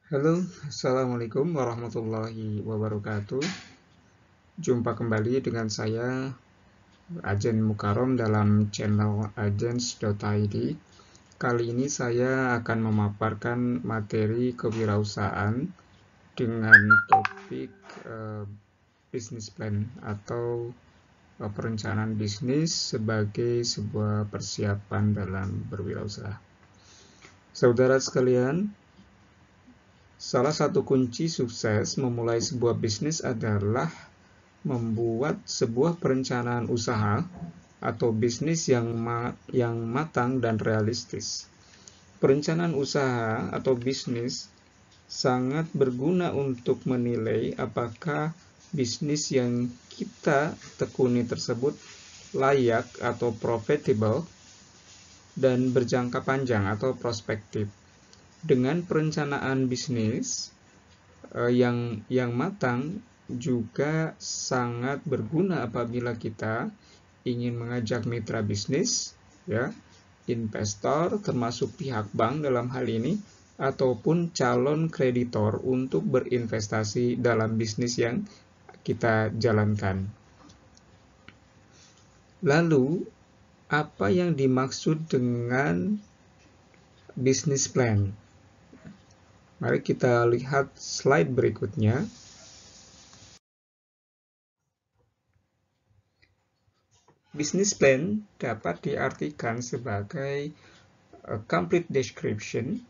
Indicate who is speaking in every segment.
Speaker 1: Halo, Assalamualaikum warahmatullahi wabarakatuh. Jumpa kembali dengan saya, Ajen Mukarom dalam channel agents.id. Kali ini saya akan memaparkan materi kewirausahaan dengan topik business plan atau perencanaan bisnis sebagai sebuah persiapan dalam berwirausaha. Saudara sekalian, salah satu kunci sukses memulai sebuah bisnis adalah membuat sebuah perencanaan usaha atau bisnis yang matang dan realistis. Perencanaan usaha atau bisnis sangat berguna untuk menilai apakah bisnis yang kita tekuni tersebut layak atau profitable dan berjangka panjang atau prospektif. Dengan perencanaan bisnis yang matang juga sangat berguna apabila kita ingin mengajak mitra bisnis, ya, investor termasuk pihak bank dalam hal ini, ataupun calon kreditor untuk berinvestasi dalam bisnis yang kita jalankan. Lalu, apa yang dimaksud dengan business plan? Mari kita lihat slide berikutnya. Business plan dapat diartikan sebagai a complete description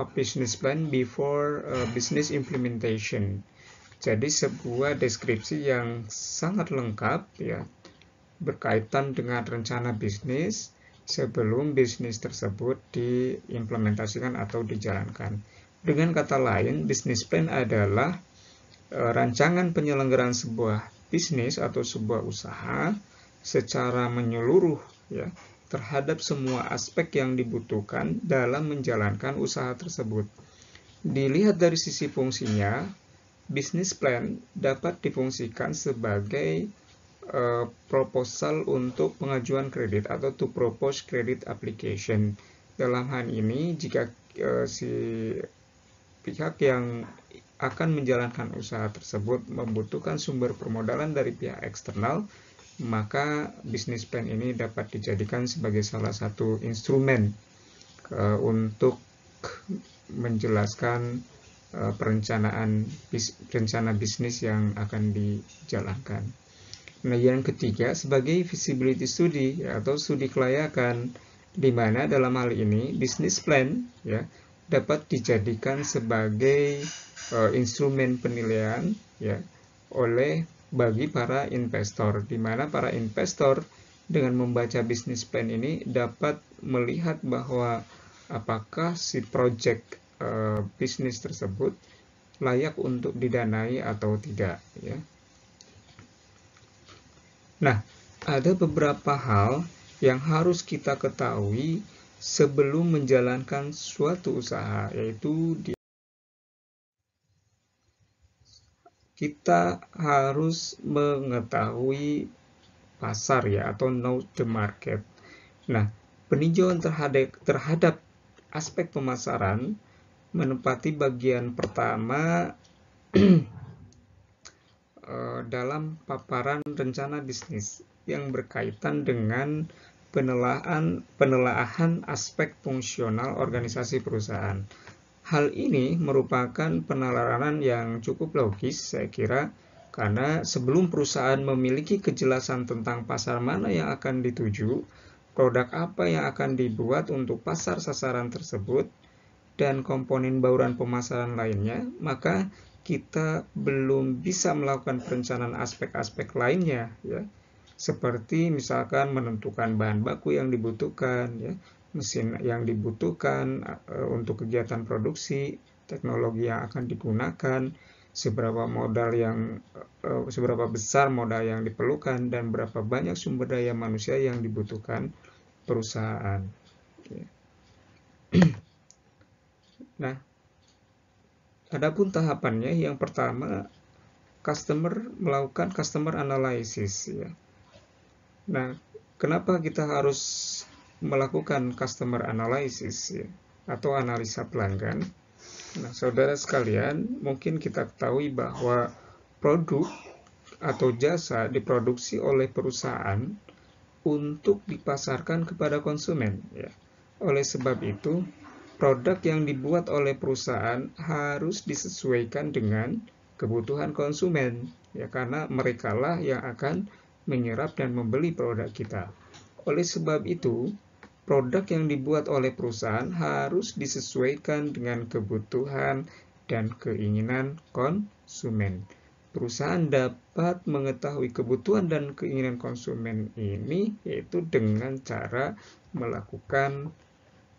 Speaker 1: of business plan before business implementation. Jadi sebuah deskripsi yang sangat lengkap, ya, berkaitan dengan rencana bisnis sebelum bisnis tersebut diimplementasikan atau dijalankan. Dengan kata lain, business plan adalah rancangan penyelenggaraan sebuah bisnis atau sebuah usaha secara menyeluruh, ya, terhadap semua aspek yang dibutuhkan dalam menjalankan usaha tersebut. Dilihat dari sisi fungsinya, business plan dapat difungsikan sebagai proposal untuk pengajuan kredit atau to propose credit application. Dalam hal ini, jika si pihak yang akan menjalankan usaha tersebut membutuhkan sumber permodalan dari pihak eksternal, maka business plan ini dapat dijadikan sebagai salah satu instrumen untuk menjelaskan rencana bisnis yang akan dijalankan. Nah, yang ketiga sebagai feasibility study, atau studi kelayakan, di mana dalam hal ini business plan, ya, dapat dijadikan sebagai instrumen penilaian, ya, bagi para investor, di mana para investor dengan membaca business plan ini dapat melihat bahwa apakah si project bisnis tersebut layak untuk didanai atau tidak, ya. Nah, ada beberapa hal yang harus kita ketahui sebelum menjalankan suatu usaha, yaitu kita harus mengetahui pasar, ya, atau know the market. Nah, peninjauan terhadap aspek pemasaran menempati bagian pertama dalam paparan rencana bisnis yang berkaitan dengan penelaahan aspek fungsional organisasi perusahaan. Hal ini merupakan penelaahan yang cukup logis, saya kira, karena sebelum perusahaan memiliki kejelasan tentang pasar mana yang akan dituju, produk apa yang akan dibuat untuk pasar sasaran tersebut, dan komponen bauran pemasaran lainnya, maka kita belum bisa melakukan perencanaan aspek-aspek lainnya, ya, seperti misalkan menentukan bahan baku yang dibutuhkan, ya, mesin yang dibutuhkan untuk kegiatan produksi, teknologi yang akan digunakan, seberapa besar modal yang diperlukan, dan berapa banyak sumber daya manusia yang dibutuhkan perusahaan, ya. Nah, adapun tahapannya, yang pertama, melakukan customer analysis, ya. Nah, kenapa kita harus melakukan customer analysis, ya, atau analisa pelanggan? Nah, saudara sekalian, mungkin kita ketahui bahwa produk atau jasa diproduksi oleh perusahaan untuk dipasarkan kepada konsumen. Ya. Oleh sebab itu, produk yang dibuat oleh perusahaan harus disesuaikan dengan kebutuhan konsumen, ya, karena merekalah yang akan menyerap dan membeli produk kita. Oleh sebab itu, produk yang dibuat oleh perusahaan harus disesuaikan dengan kebutuhan dan keinginan konsumen. Perusahaan dapat mengetahui kebutuhan dan keinginan konsumen ini yaitu dengan cara melakukan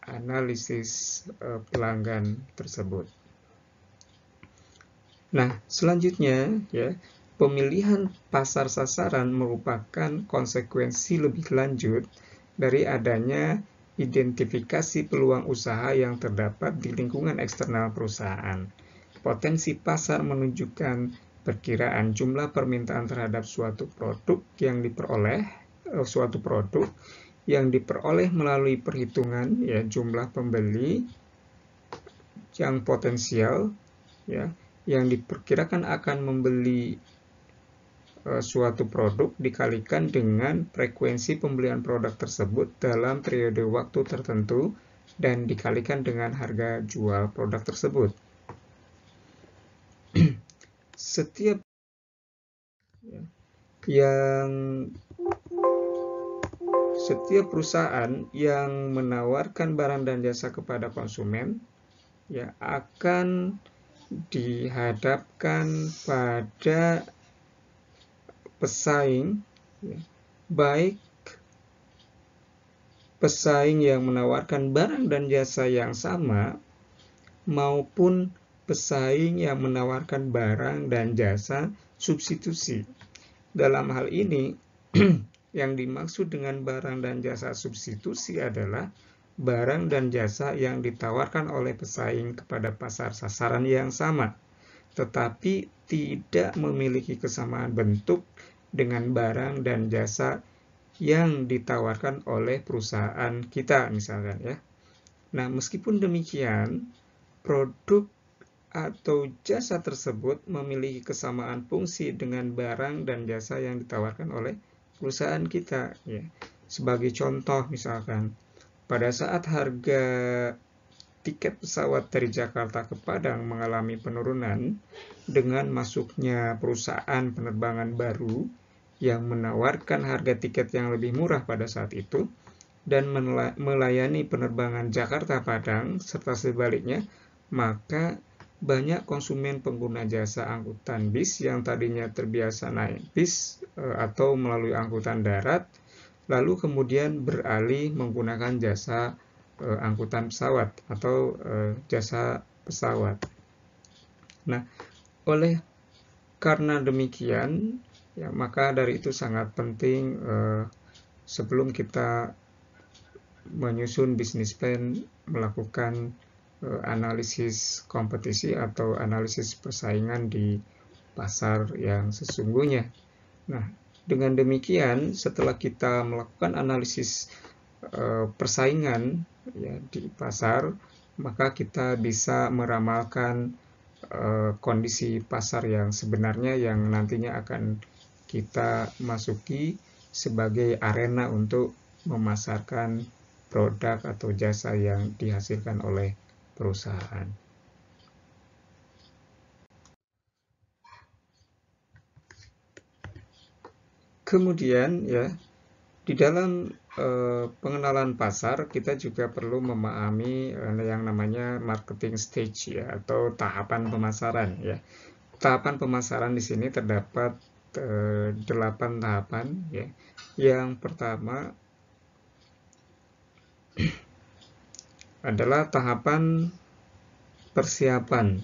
Speaker 1: analisis pelanggan tersebut. Nah, selanjutnya ya, pemilihan pasar sasaran merupakan konsekuensi lebih lanjut dari adanya identifikasi peluang usaha yang terdapat di lingkungan eksternal perusahaan. Potensi pasar menunjukkan perkiraan jumlah permintaan terhadap suatu produk yang diperoleh melalui perhitungan ya jumlah pembeli yang potensial ya yang diperkirakan akan membeli suatu produk dikalikan dengan frekuensi pembelian produk tersebut dalam periode waktu tertentu dan dikalikan dengan harga jual produk tersebut. Setiap perusahaan yang menawarkan barang dan jasa kepada konsumen ya akan dihadapkan pada pesaing ya, baik pesaing yang menawarkan barang dan jasa yang sama maupun pesaing yang menawarkan barang dan jasa substitusi. Dalam hal ini yang dimaksud dengan barang dan jasa substitusi adalah barang dan jasa yang ditawarkan oleh pesaing kepada pasar sasaran yang sama, tetapi tidak memiliki kesamaan bentuk dengan barang dan jasa yang ditawarkan oleh perusahaan kita misalkan ya. Nah, meskipun demikian, produk atau jasa tersebut memiliki kesamaan fungsi dengan barang dan jasa yang ditawarkan oleh perusahaan kita ya. Sebagai contoh misalkan, pada saat harga tiket pesawat dari Jakarta ke Padang mengalami penurunan dengan masuknya perusahaan penerbangan baru yang menawarkan harga tiket yang lebih murah pada saat itu dan melayani penerbangan Jakarta-Padang serta sebaliknya, maka banyak konsumen pengguna jasa angkutan bis yang tadinya terbiasa naik bis atau melalui angkutan darat lalu kemudian beralih menggunakan jasa angkutan pesawat atau jasa pesawat. Nah, karena demikian, ya maka dari itu sangat penting sebelum kita menyusun bisnis plan melakukan analisis kompetisi atau analisis persaingan di pasar yang sesungguhnya. Nah, dengan demikian, setelah kita melakukan analisis persaingan ya, di pasar, maka kita bisa meramalkan kondisi pasar yang sebenarnya yang nantinya akan kita masuki sebagai arena untuk memasarkan produk atau jasa yang dihasilkan oleh perusahaan. Kemudian ya, di dalam pengenalan pasar kita juga perlu memahami yang namanya marketing stage ya atau tahapan pemasaran ya. Tahapan pemasaran di sini terdapat 8 tahapan ya. Yang pertama adalah tahapan persiapan.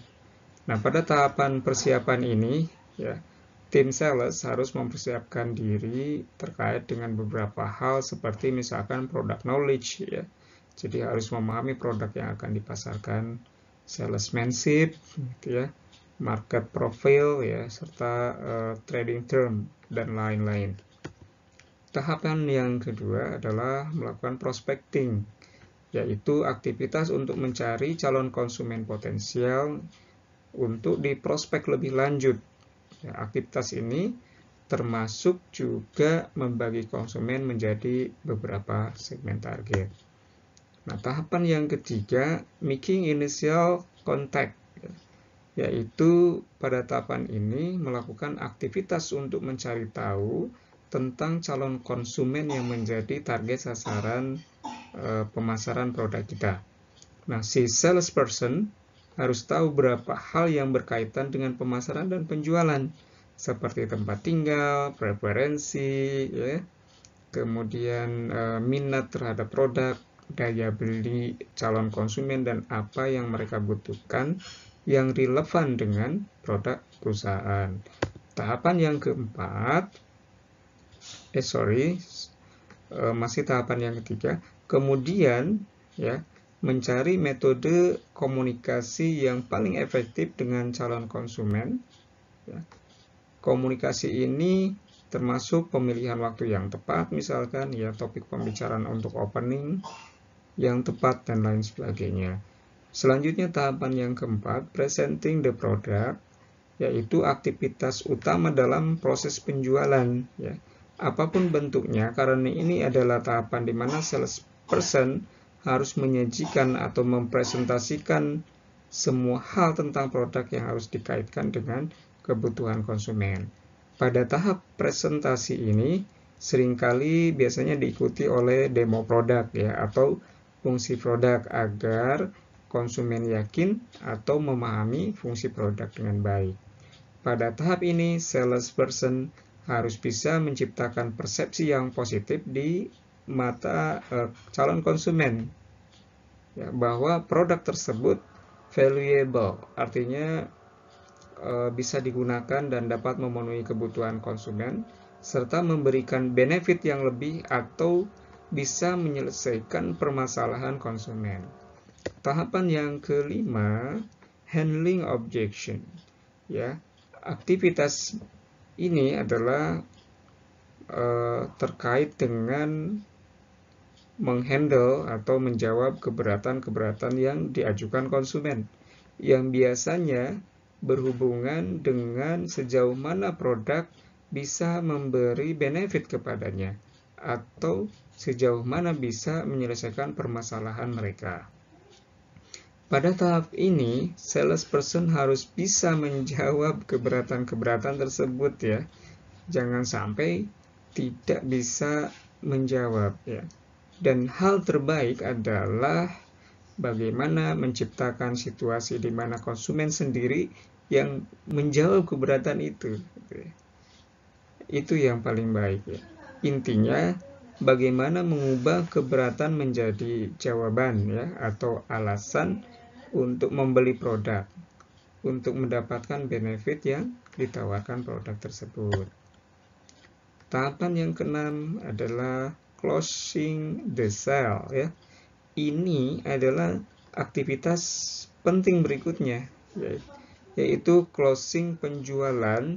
Speaker 1: Nah, pada tahapan persiapan ini ya, tim sales harus mempersiapkan diri terkait dengan beberapa hal seperti misalkan product knowledge ya. Jadi harus memahami produk yang akan dipasarkan, salesmanship gitu ya, market profile ya, serta trading term dan lain-lain. Tahapan yang kedua adalah melakukan prospecting, yaitu aktivitas untuk mencari calon konsumen potensial untuk diprospek lebih lanjut. Ya, aktivitas ini termasuk juga membagi konsumen menjadi beberapa segmen target. Nah, tahapan yang ketiga, making initial contact, yaitu pada tahapan ini melakukan aktivitas untuk mencari tahu tentang calon konsumen yang menjadi target sasaran pemasaran produk kita. Nah, si salesperson harus tahu berapa hal yang berkaitan dengan pemasaran dan penjualan, seperti tempat tinggal, preferensi, ya, kemudian minat terhadap produk, daya beli calon konsumen, dan apa yang mereka butuhkan yang relevan dengan produk perusahaan. Tahapan yang keempat, masih tahapan yang ketiga, kemudian ya mencari metode komunikasi yang paling efektif dengan calon konsumen. Ya. Komunikasi ini termasuk pemilihan waktu yang tepat, misalkan ya topik pembicaraan untuk opening yang tepat dan lain sebagainya. Selanjutnya tahapan yang keempat, presenting the product, yaitu aktivitas utama dalam proses penjualan. Ya. Apapun bentuknya, karena ini adalah tahapan di mana salesperson harus menyajikan atau mempresentasikan semua hal tentang produk yang harus dikaitkan dengan kebutuhan konsumen. Pada tahap presentasi ini, seringkali biasanya diikuti oleh demo produk ya, atau fungsi produk agar konsumen yakin atau memahami fungsi produk dengan baik. Pada tahap ini, salesperson harus bisa menciptakan persepsi yang positif di mata calon konsumen ya, bahwa produk tersebut valuable, artinya bisa digunakan dan dapat memenuhi kebutuhan konsumen, serta memberikan benefit yang lebih atau bisa menyelesaikan permasalahan konsumen. Tahapan yang kelima, handling objection. Ya, aktivitas ini adalah terkait dengan menghandle atau menjawab keberatan-keberatan yang diajukan konsumen, yang biasanya berhubungan dengan sejauh mana produk bisa memberi benefit kepadanya atau sejauh mana bisa menyelesaikan permasalahan mereka. Pada tahap ini, salesperson harus bisa menjawab keberatan-keberatan tersebut ya. Jangan sampai tidak bisa menjawab ya. Dan hal terbaik adalah bagaimana menciptakan situasi di mana konsumen sendiri yang menjawab keberatan itu. Itu yang paling baik ya. Intinya bagaimana mengubah keberatan menjadi jawaban ya, atau alasan untuk membeli produk, untuk mendapatkan benefit yang ditawarkan produk tersebut. Tahapan yang keenam adalah closing the sale ya. Ini adalah aktivitas penting berikutnya, yaitu closing penjualan.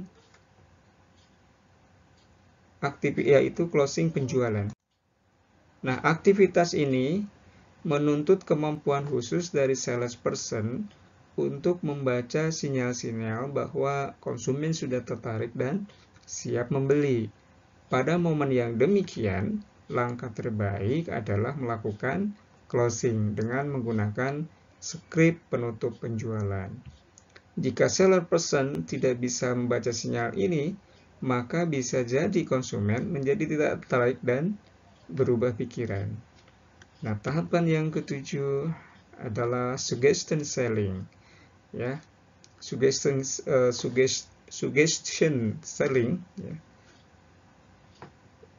Speaker 1: Nah, aktivitas ini menuntut kemampuan khusus dari salesperson untuk membaca sinyal-sinyal bahwa konsumen sudah tertarik dan siap membeli. Pada momen yang demikian, langkah terbaik adalah melakukan closing dengan menggunakan skrip penutup penjualan. Jika salesperson tidak bisa membaca sinyal ini, maka bisa jadi konsumen menjadi tidak tertarik dan berubah pikiran. Nah, tahapan yang ketujuh adalah suggestion selling. Ya, suggestion selling. Ya.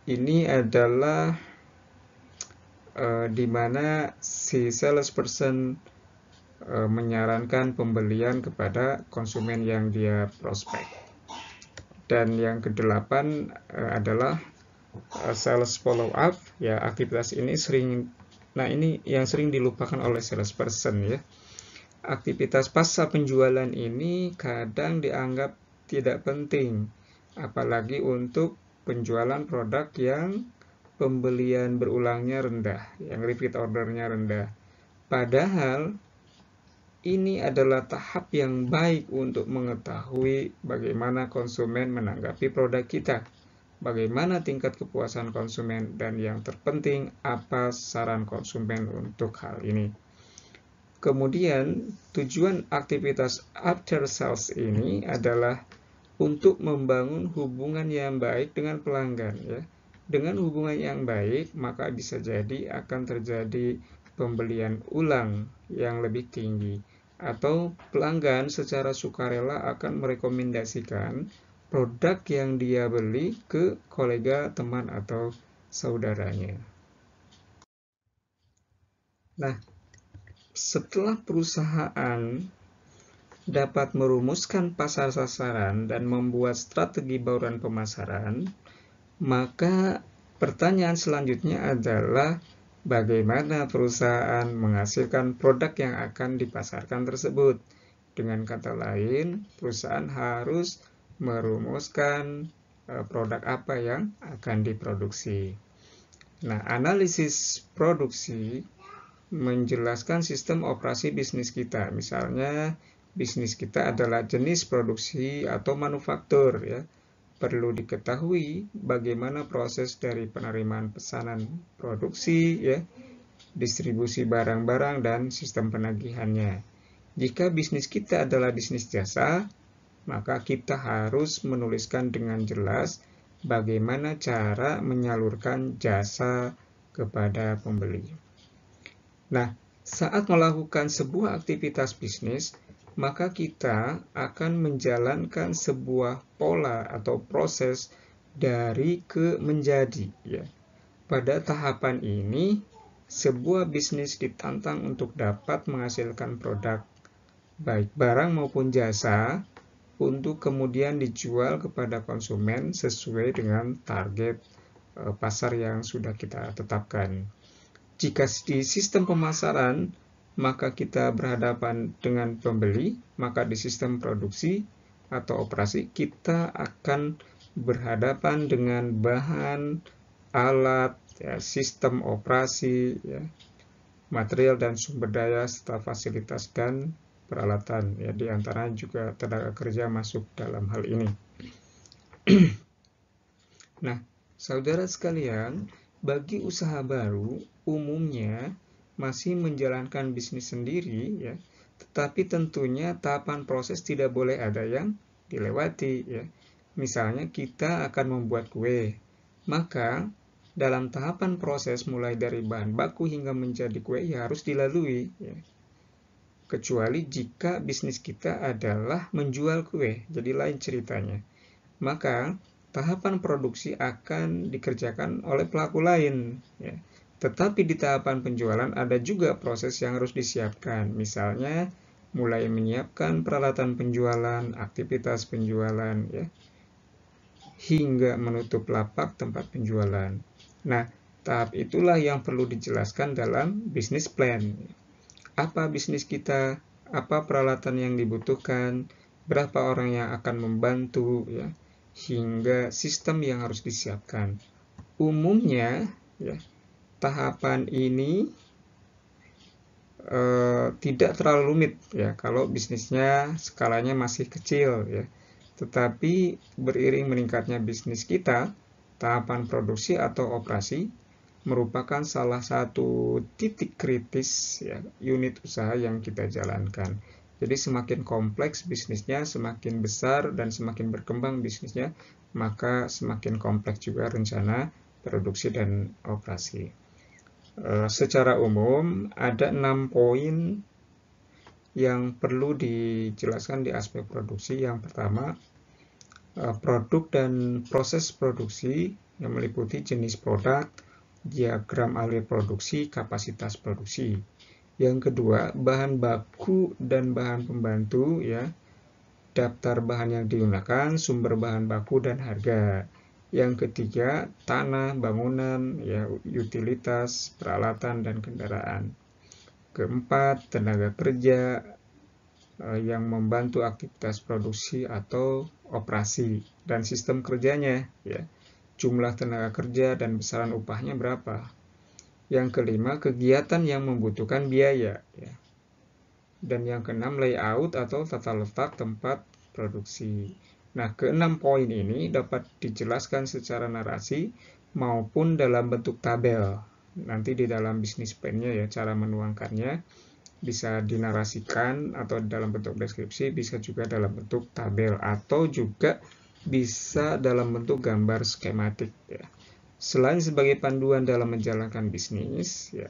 Speaker 1: Ini adalah di mana si salesperson menyarankan pembelian kepada konsumen yang dia prospek. Dan yang kedelapan adalah sales follow up. Ya, aktivitas ini ini yang sering dilupakan oleh salesperson ya. Aktivitas pasca penjualan ini kadang dianggap tidak penting, apalagi untuk penjualan produk yang pembelian berulangnya rendah, yang repeat ordernya rendah. Padahal ini adalah tahap yang baik untuk mengetahui bagaimana konsumen menanggapi produk kita, bagaimana tingkat kepuasan konsumen, dan yang terpenting apa saran konsumen untuk hal ini. Kemudian tujuan aktivitas after sales ini adalah untuk membangun hubungan yang baik dengan pelanggan, ya. Dengan hubungan yang baik, maka bisa jadi akan terjadi pembelian ulang yang lebih tinggi, atau pelanggan secara sukarela akan merekomendasikan produk yang dia beli ke kolega, teman, atau saudaranya. Nah, setelah perusahaan dapat merumuskan pasar sasaran dan membuat strategi bauran pemasaran, maka pertanyaan selanjutnya adalah bagaimana perusahaan menghasilkan produk yang akan dipasarkan tersebut. Dengan kata lain, perusahaan harus merumuskan produk apa yang akan diproduksi. Nah, analisis produksi menjelaskan sistem operasi bisnis kita. Misalnya, bisnis kita adalah jenis produksi atau manufaktur, ya. Perlu diketahui bagaimana proses dari penerimaan pesanan produksi, ya, distribusi barang-barang, dan sistem penagihannya. Jika bisnis kita adalah bisnis jasa, maka kita harus menuliskan dengan jelas bagaimana cara menyalurkan jasa kepada pembeli. Nah, saat melakukan sebuah aktivitas bisnis, maka kita akan menjalankan sebuah pola atau proses dari ke menjadi, ya. Pada tahapan ini, sebuah bisnis ditantang untuk dapat menghasilkan produk, baik barang maupun jasa, untuk kemudian dijual kepada konsumen sesuai dengan target pasar yang sudah kita tetapkan. Jika di sistem pemasaran, maka kita berhadapan dengan pembeli, maka di sistem produksi atau operasi, kita akan berhadapan dengan bahan, alat, ya, sistem operasi, ya, material dan sumber daya, serta fasilitas dan peralatan. Ya, di antaranya juga tenaga kerja masuk dalam hal ini. Nah, saudara sekalian, bagi usaha baru, umumnya masih menjalankan bisnis sendiri, ya, tetapi tentunya tahapan proses tidak boleh ada yang dilewati, ya. Misalnya kita akan membuat kue, maka dalam tahapan proses mulai dari bahan baku hingga menjadi kue ya harus dilalui, ya. Kecuali jika bisnis kita adalah menjual kue, jadi lain ceritanya. Maka tahapan produksi akan dikerjakan oleh pelaku lain, ya. Tetapi di tahapan penjualan ada juga proses yang harus disiapkan. Misalnya, mulai menyiapkan peralatan penjualan, aktivitas penjualan, ya, hingga menutup lapak tempat penjualan. Nah, tahap itulah yang perlu dijelaskan dalam business plan. Apa bisnis kita, apa peralatan yang dibutuhkan, berapa orang yang akan membantu, ya, hingga sistem yang harus disiapkan. Umumnya, ya, tahapan ini tidak terlalu rumit, ya, kalau bisnisnya skalanya masih kecil, ya. Tetapi beriring meningkatnya bisnis kita, tahapan produksi atau operasi merupakan salah satu titik kritis, ya, unit usaha yang kita jalankan. Jadi semakin kompleks bisnisnya, semakin besar dan semakin berkembang bisnisnya, maka semakin kompleks juga rencana produksi dan operasi. Secara umum ada 6 poin yang perlu dijelaskan di aspek produksi. Yang pertama, produk dan proses produksi yang meliputi jenis produk, diagram alir produksi, kapasitas produksi. Yang kedua, bahan baku dan bahan pembantu, ya, daftar bahan yang digunakan, sumber bahan baku dan harga. Yang ketiga, tanah, bangunan, ya, utilitas, peralatan, dan kendaraan. Keempat, tenaga kerja yang membantu aktivitas produksi atau operasi dan sistem kerjanya, ya. jumlah tenaga kerja dan besaran upahnya berapa. Yang kelima, kegiatan yang membutuhkan biaya, ya. Dan yang keenam, layout atau tata letak tempat produksi. Nah, keenam poin ini dapat dijelaskan secara narasi maupun dalam bentuk tabel. Nanti di dalam bisnis plan-nya ya, cara menuangkannya bisa dinarasikan atau dalam bentuk deskripsi, bisa juga dalam bentuk tabel, atau juga bisa dalam bentuk gambar skematik ya. Selain sebagai panduan dalam menjalankan bisnis, ya,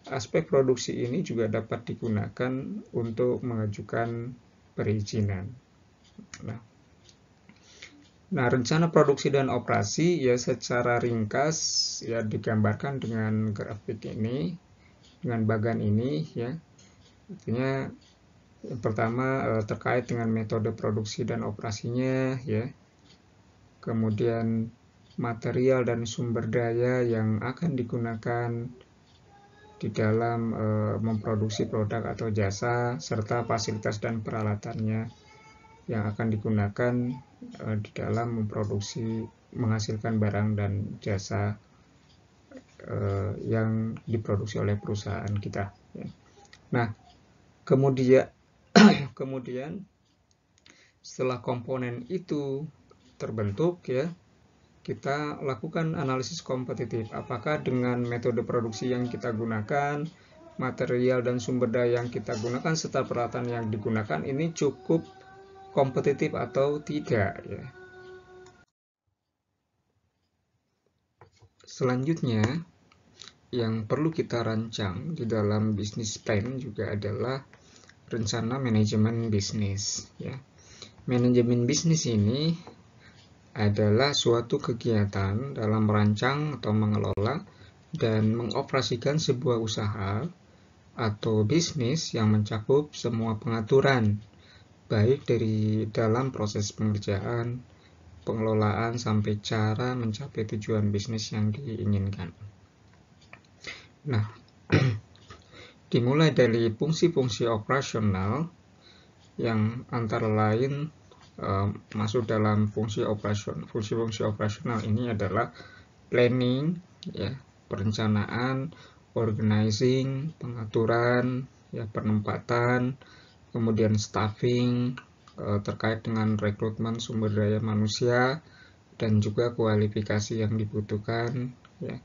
Speaker 1: aspek produksi ini juga dapat digunakan untuk mengajukan perizinan. Nah, rencana produksi dan operasi ya secara ringkas ya digambarkan dengan grafik ini, dengan bagan ini ya. Artinya yang pertama terkait dengan metode produksi dan operasinya ya. Kemudian material dan sumber daya yang akan digunakan di dalam memproduksi produk atau jasa, serta fasilitas dan peralatannya yang akan digunakan di dalam memproduksi, menghasilkan barang dan jasa yang diproduksi oleh perusahaan kita. Nah, kemudian setelah komponen itu terbentuk ya, kita lakukan analisis kompetitif. Apakah dengan metode produksi yang kita gunakan, material dan sumber daya yang kita gunakan, serta peralatan yang digunakan ini cukup kompetitif atau tidak ya. Selanjutnya, yang perlu kita rancang di dalam bisnis plan juga adalah rencana manajemen bisnis ya. Manajemen bisnis ini adalah suatu kegiatan dalam merancang atau mengelola dan mengoperasikan sebuah usaha atau bisnis yang mencakup semua pengaturan, baik dari dalam proses pengerjaan, pengelolaan, sampai cara mencapai tujuan bisnis yang diinginkan. Nah, dimulai dari fungsi-fungsi operasional yang antara lain masuk dalam fungsi operasional ini adalah planning ya, perencanaan, organizing, pengaturan ya, penempatan, kemudian staffing terkait dengan rekrutmen sumber daya manusia dan juga kualifikasi yang dibutuhkan ya,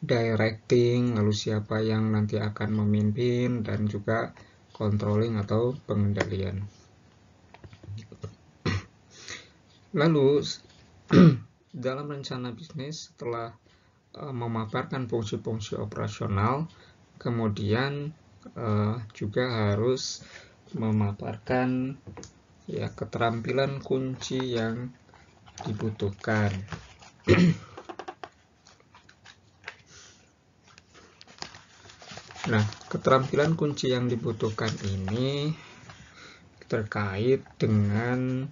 Speaker 1: directing, lalu siapa yang nanti akan memimpin, dan juga controlling atau pengendalian. Lalu dalam rencana bisnis, setelah memaparkan fungsi-fungsi operasional, kemudian juga harus memaparkan ya keterampilan kunci yang dibutuhkan. Nah, keterampilan kunci yang dibutuhkan ini terkait dengan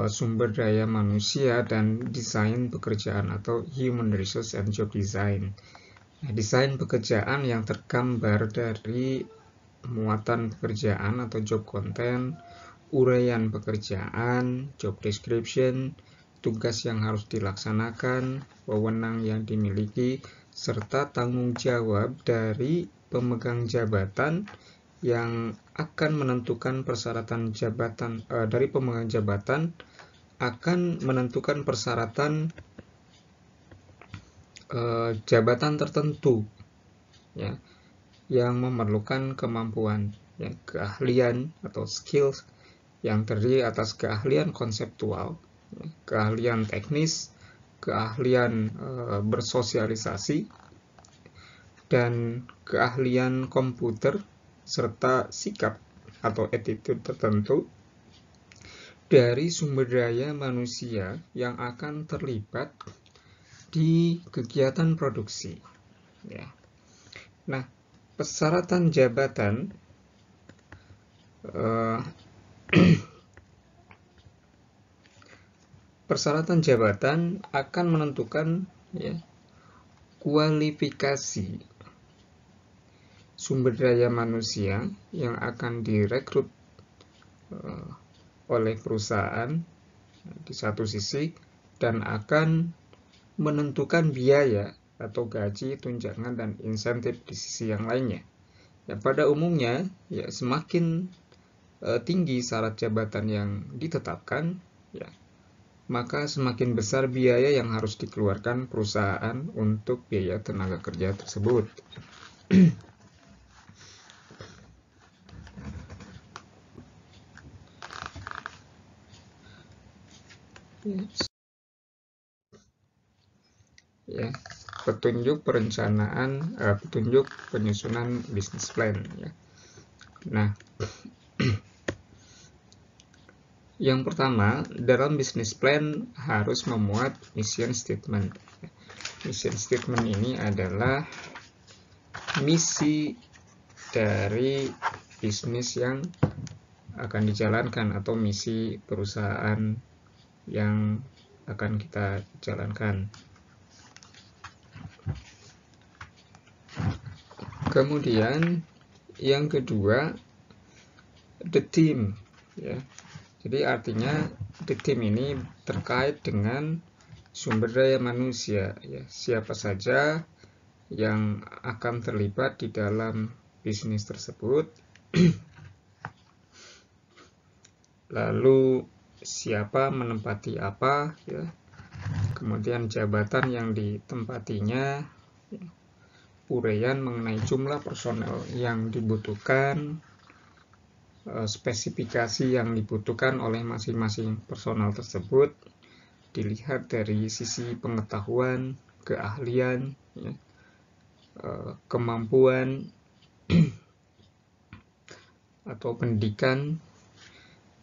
Speaker 1: sumber daya manusia dan desain pekerjaan atau human resource and job design. Nah, desain pekerjaan yang tergambar dari muatan pekerjaan atau job content, uraian pekerjaan, job description, tugas yang harus dilaksanakan, wewenang yang dimiliki, serta tanggung jawab dari pemegang jabatan yang akan menentukan persyaratan jabatan dari pemegang jabatan akan menentukan persyaratan jabatan tertentu ya, yang memerlukan kemampuan ya, keahlian atau skills yang terdiri atas keahlian konseptual, ya, keahlian teknis, keahlian bersosialisasi, dan keahlian komputer, serta sikap atau attitude tertentu dari sumber daya manusia yang akan terlibat di kegiatan produksi. Ya. Nah, persyaratan jabatan persyaratan jabatan akan menentukan ya, kualifikasi sumber daya manusia yang akan direkrut oleh perusahaan di satu sisi, dan akan menentukan biaya atau gaji, tunjangan, dan insentif di sisi yang lainnya. Ya, pada umumnya, ya semakin tinggi syarat jabatan yang ditetapkan, ya, maka semakin besar biaya yang harus dikeluarkan perusahaan untuk biaya tenaga kerja tersebut. Ya, petunjuk perencanaan, petunjuk penyusunan bisnis plan. Ya. Nah, yang pertama, dalam bisnis plan harus memuat mission statement. Mission statement ini adalah misi dari bisnis yang akan dijalankan atau misi perusahaan yang akan kita jalankan. Kemudian yang kedua, the team, ya. Jadi artinya the team ini terkait dengan sumber daya manusia, ya. Siapa saja yang akan terlibat di dalam bisnis tersebut. Lalu siapa menempati apa, ya. Kemudian jabatan yang ditempatinya, ya. Uraian mengenai jumlah personel yang dibutuhkan, spesifikasi yang dibutuhkan oleh masing-masing personel tersebut dilihat dari sisi pengetahuan, keahlian, ya, kemampuan atau pendidikan.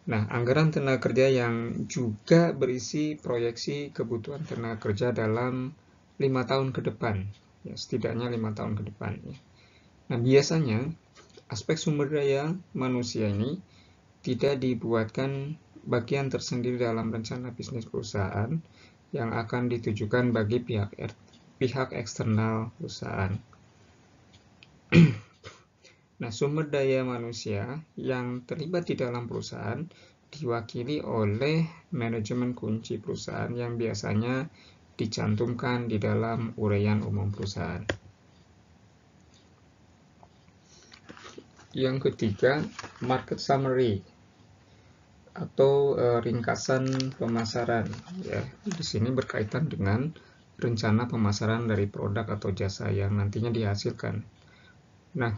Speaker 1: Nah, anggaran tenaga kerja yang juga berisi proyeksi kebutuhan tenaga kerja dalam 5 tahun ke depan, ya, setidaknya 5 tahun ke depan. Ya. Nah, biasanya aspek sumber daya manusia ini tidak dibuatkan bagian tersendiri dalam rencana bisnis perusahaan yang akan ditujukan bagi pihak eksternal perusahaan. Nah, sumber daya manusia yang terlibat di dalam perusahaan diwakili oleh manajemen kunci perusahaan yang biasanya dicantumkan di dalam uraian umum perusahaan. Yang ketiga, market summary atau ringkasan pemasaran. Ya, di sini berkaitan dengan rencana pemasaran dari produk atau jasa yang nantinya dihasilkan. Nah,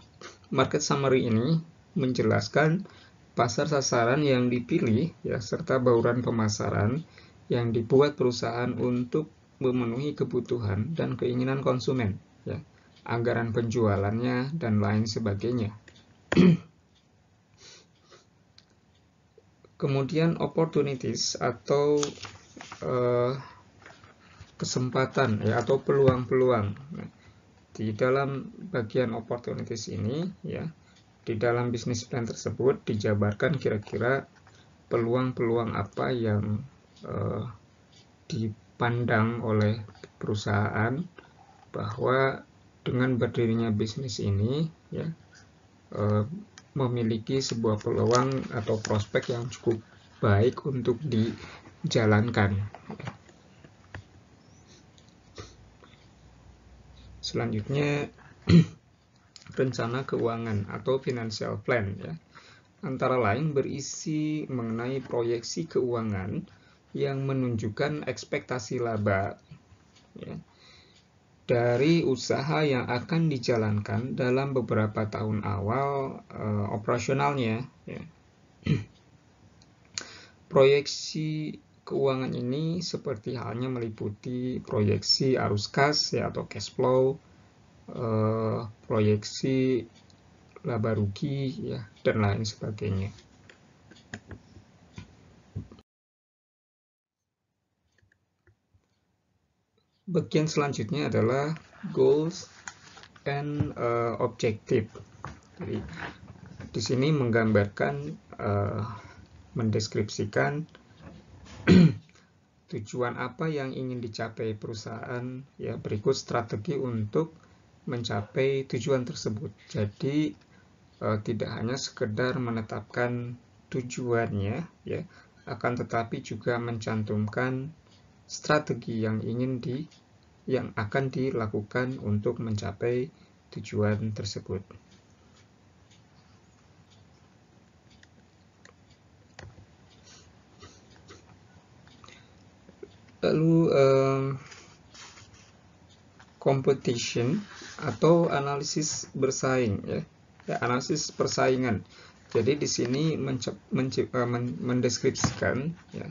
Speaker 1: market summary ini menjelaskan pasar sasaran yang dipilih, ya, serta bauran pemasaran yang dibuat perusahaan untuk memenuhi kebutuhan dan keinginan konsumen, ya, anggaran penjualannya dan lain sebagainya. Kemudian opportunities atau kesempatan, ya, atau peluang-peluang. Nah, di dalam bagian opportunities ini, ya, di dalam bisnis plan tersebut dijabarkan kira-kira peluang-peluang apa yang dipandang oleh perusahaan bahwa dengan berdirinya bisnis ini, ya, memiliki sebuah peluang atau prospek yang cukup baik untuk dijalankan. Selanjutnya, rencana keuangan atau financial plan, ya, antara lain berisi mengenai proyeksi keuangan yang menunjukkan ekspektasi laba, ya, dari usaha yang akan dijalankan dalam beberapa tahun awal operasionalnya. Ya. Proyeksi keuangan ini seperti halnya meliputi proyeksi arus kas, ya, atau cash flow, proyeksi laba rugi, ya, dan lain sebagainya. Bagian selanjutnya adalah goals and objective. Jadi di sini menggambarkan, mendeskripsikan tujuan apa yang ingin dicapai perusahaan, ya, berikut strategi untuk mencapai tujuan tersebut. Jadi tidak hanya sekedar menetapkan tujuannya, ya, akan tetapi juga mencantumkan strategi yang ingin yang akan dilakukan untuk mencapai tujuan tersebut. Lalu competition atau analisis bersaing, ya, analisis persaingan. Jadi di sini mendeskripsikan, ya,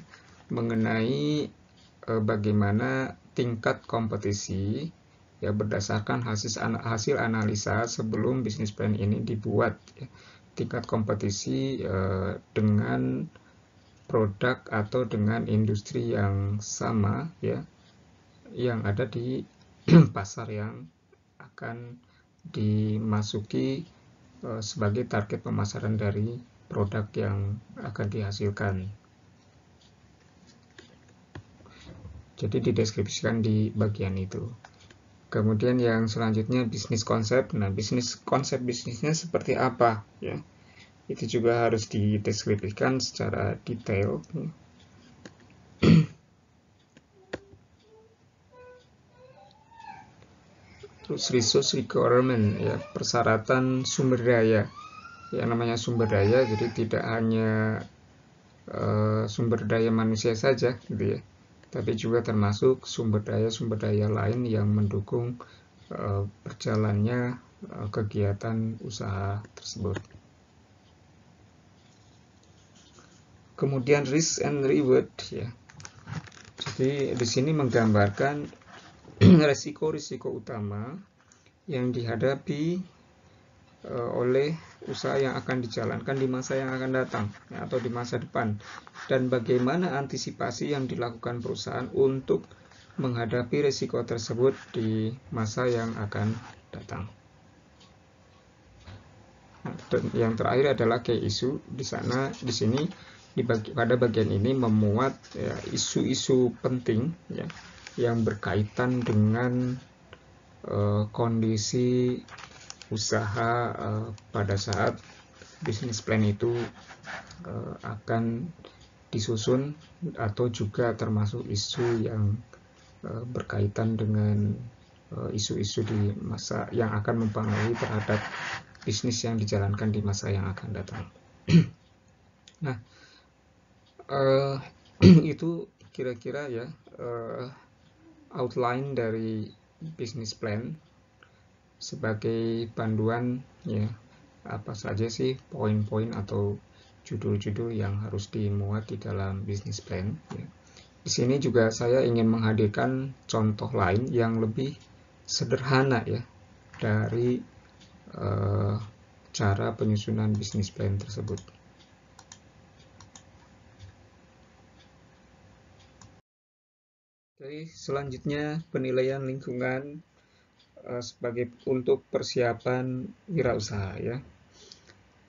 Speaker 1: mengenai bagaimana tingkat kompetisi, ya, berdasarkan hasil analisa sebelum bisnis plan ini dibuat, ya. Tingkat kompetisi dengan produk atau dengan industri yang sama, ya, yang ada di pasar yang akan dimasuki sebagai target pemasaran dari produk yang akan dihasilkan. Jadi dideskripsikan di bagian itu. Kemudian yang selanjutnya bisnis konsep. Nah, konsep bisnisnya seperti apa, ya? Itu juga harus dideskripsikan secara detail. Terus resource requirement, ya, persyaratan sumber daya. Yang namanya sumber daya, jadi tidak hanya sumber daya manusia saja, gitu ya, tapi juga termasuk sumber daya lain yang mendukung berjalannya kegiatan usaha tersebut. Kemudian risk and reward, ya. Jadi di sini menggambarkan resiko-risiko utama yang dihadapi oleh usaha yang akan dijalankan di masa yang akan datang, ya, atau di masa depan, dan bagaimana antisipasi yang dilakukan perusahaan untuk menghadapi risiko tersebut di masa yang akan datang. Nah, dan yang terakhir adalah key issue. Di sini pada bagian ini memuat, ya, isu-isu penting, ya, yang berkaitan dengan kondisi usaha pada saat bisnis plan itu akan disusun, atau juga termasuk isu yang berkaitan dengan isu-isu di masa yang akan mempengaruhi terhadap bisnis yang dijalankan di masa yang akan datang. Nah, itu kira-kira, ya, outline dari bisnis plan sebagai panduan, ya, apa saja sih poin-poin atau judul-judul yang harus dimuat di dalam bisnis plan, ya. Di sini juga saya ingin menghadirkan contoh lain yang lebih sederhana, ya, dari cara penyusunan bisnis plan tersebut. Jadi selanjutnya penilaian lingkungan sebagai untuk persiapan wirausaha, ya.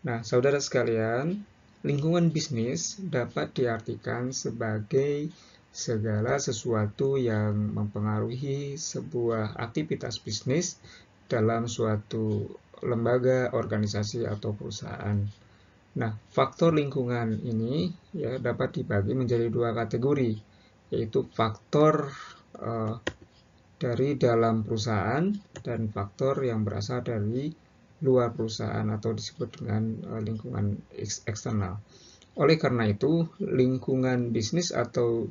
Speaker 1: Nah, saudara sekalian, lingkungan bisnis dapat diartikan sebagai segala sesuatu yang mempengaruhi sebuah aktivitas bisnis dalam suatu lembaga, organisasi, atau perusahaan. Nah, faktor lingkungan ini, ya, dapat dibagi menjadi dua kategori, yaitu faktor dari dalam perusahaan dan faktor yang berasal dari luar perusahaan atau disebut dengan lingkungan eksternal. Oleh karena itu, lingkungan bisnis atau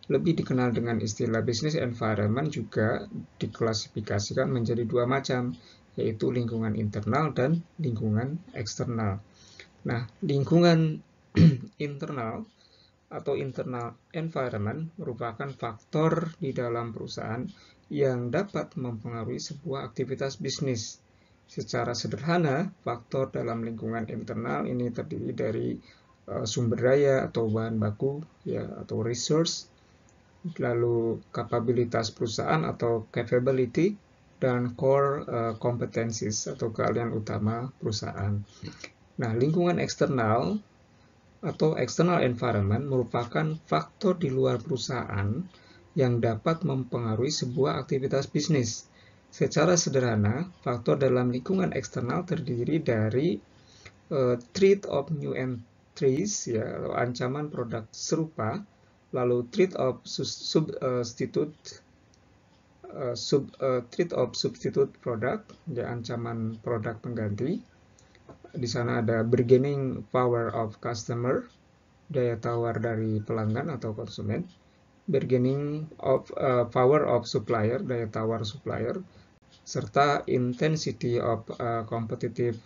Speaker 1: lebih dikenal dengan istilah business environment juga diklasifikasikan menjadi dua macam, yaitu lingkungan internal dan lingkungan eksternal. Nah, lingkungan internal atau internal environment merupakan faktor di dalam perusahaan yang dapat mempengaruhi sebuah aktivitas bisnis. Secara sederhana, faktor dalam lingkungan internal ini terdiri dari sumber daya atau bahan baku, ya, atau resource, lalu kapabilitas perusahaan atau capability, dan core competencies atau keahlian utama perusahaan. Nah, lingkungan eksternal atau external environment merupakan faktor di luar perusahaan yang dapat mempengaruhi sebuah aktivitas bisnis. Secara sederhana, faktor dalam lingkungan eksternal terdiri dari threat of new entries, ya, atau ancaman produk serupa, lalu threat of substitute threat of substitute product, ya, ancaman produk pengganti. Di sana ada bargaining power of customer, daya tawar dari pelanggan atau konsumen. Bargaining of power of supplier, daya tawar supplier, serta intensity of competitive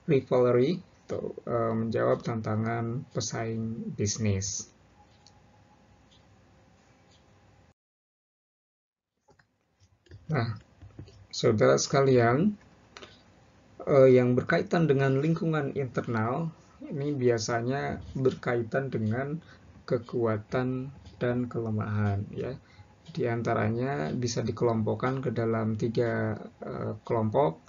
Speaker 1: rivalry, atau menjawab tantangan pesaing bisnis. Nah, saudara sekalian, yang berkaitan dengan lingkungan internal ini biasanya berkaitan dengan kekuatan dan kelemahan, ya. Di antaranya bisa dikelompokkan ke dalam 3 kelompok.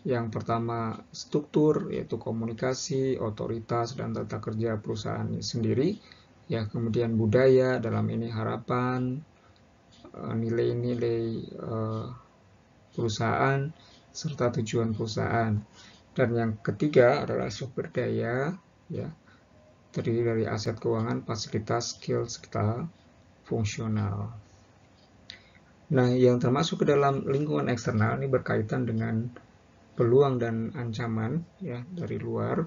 Speaker 1: Yang pertama struktur, yaitu komunikasi, otoritas, dan tata kerja perusahaan sendiri. Ya, kemudian budaya, dalam ini harapan, nilai-nilai perusahaan, serta tujuan perusahaan. Dan yang ketiga adalah sumber daya, ya, terdiri dari aset keuangan, fasilitas, skill, serta fungsional. Nah, yang termasuk ke dalam lingkungan eksternal ini berkaitan dengan peluang dan ancaman, ya, dari luar.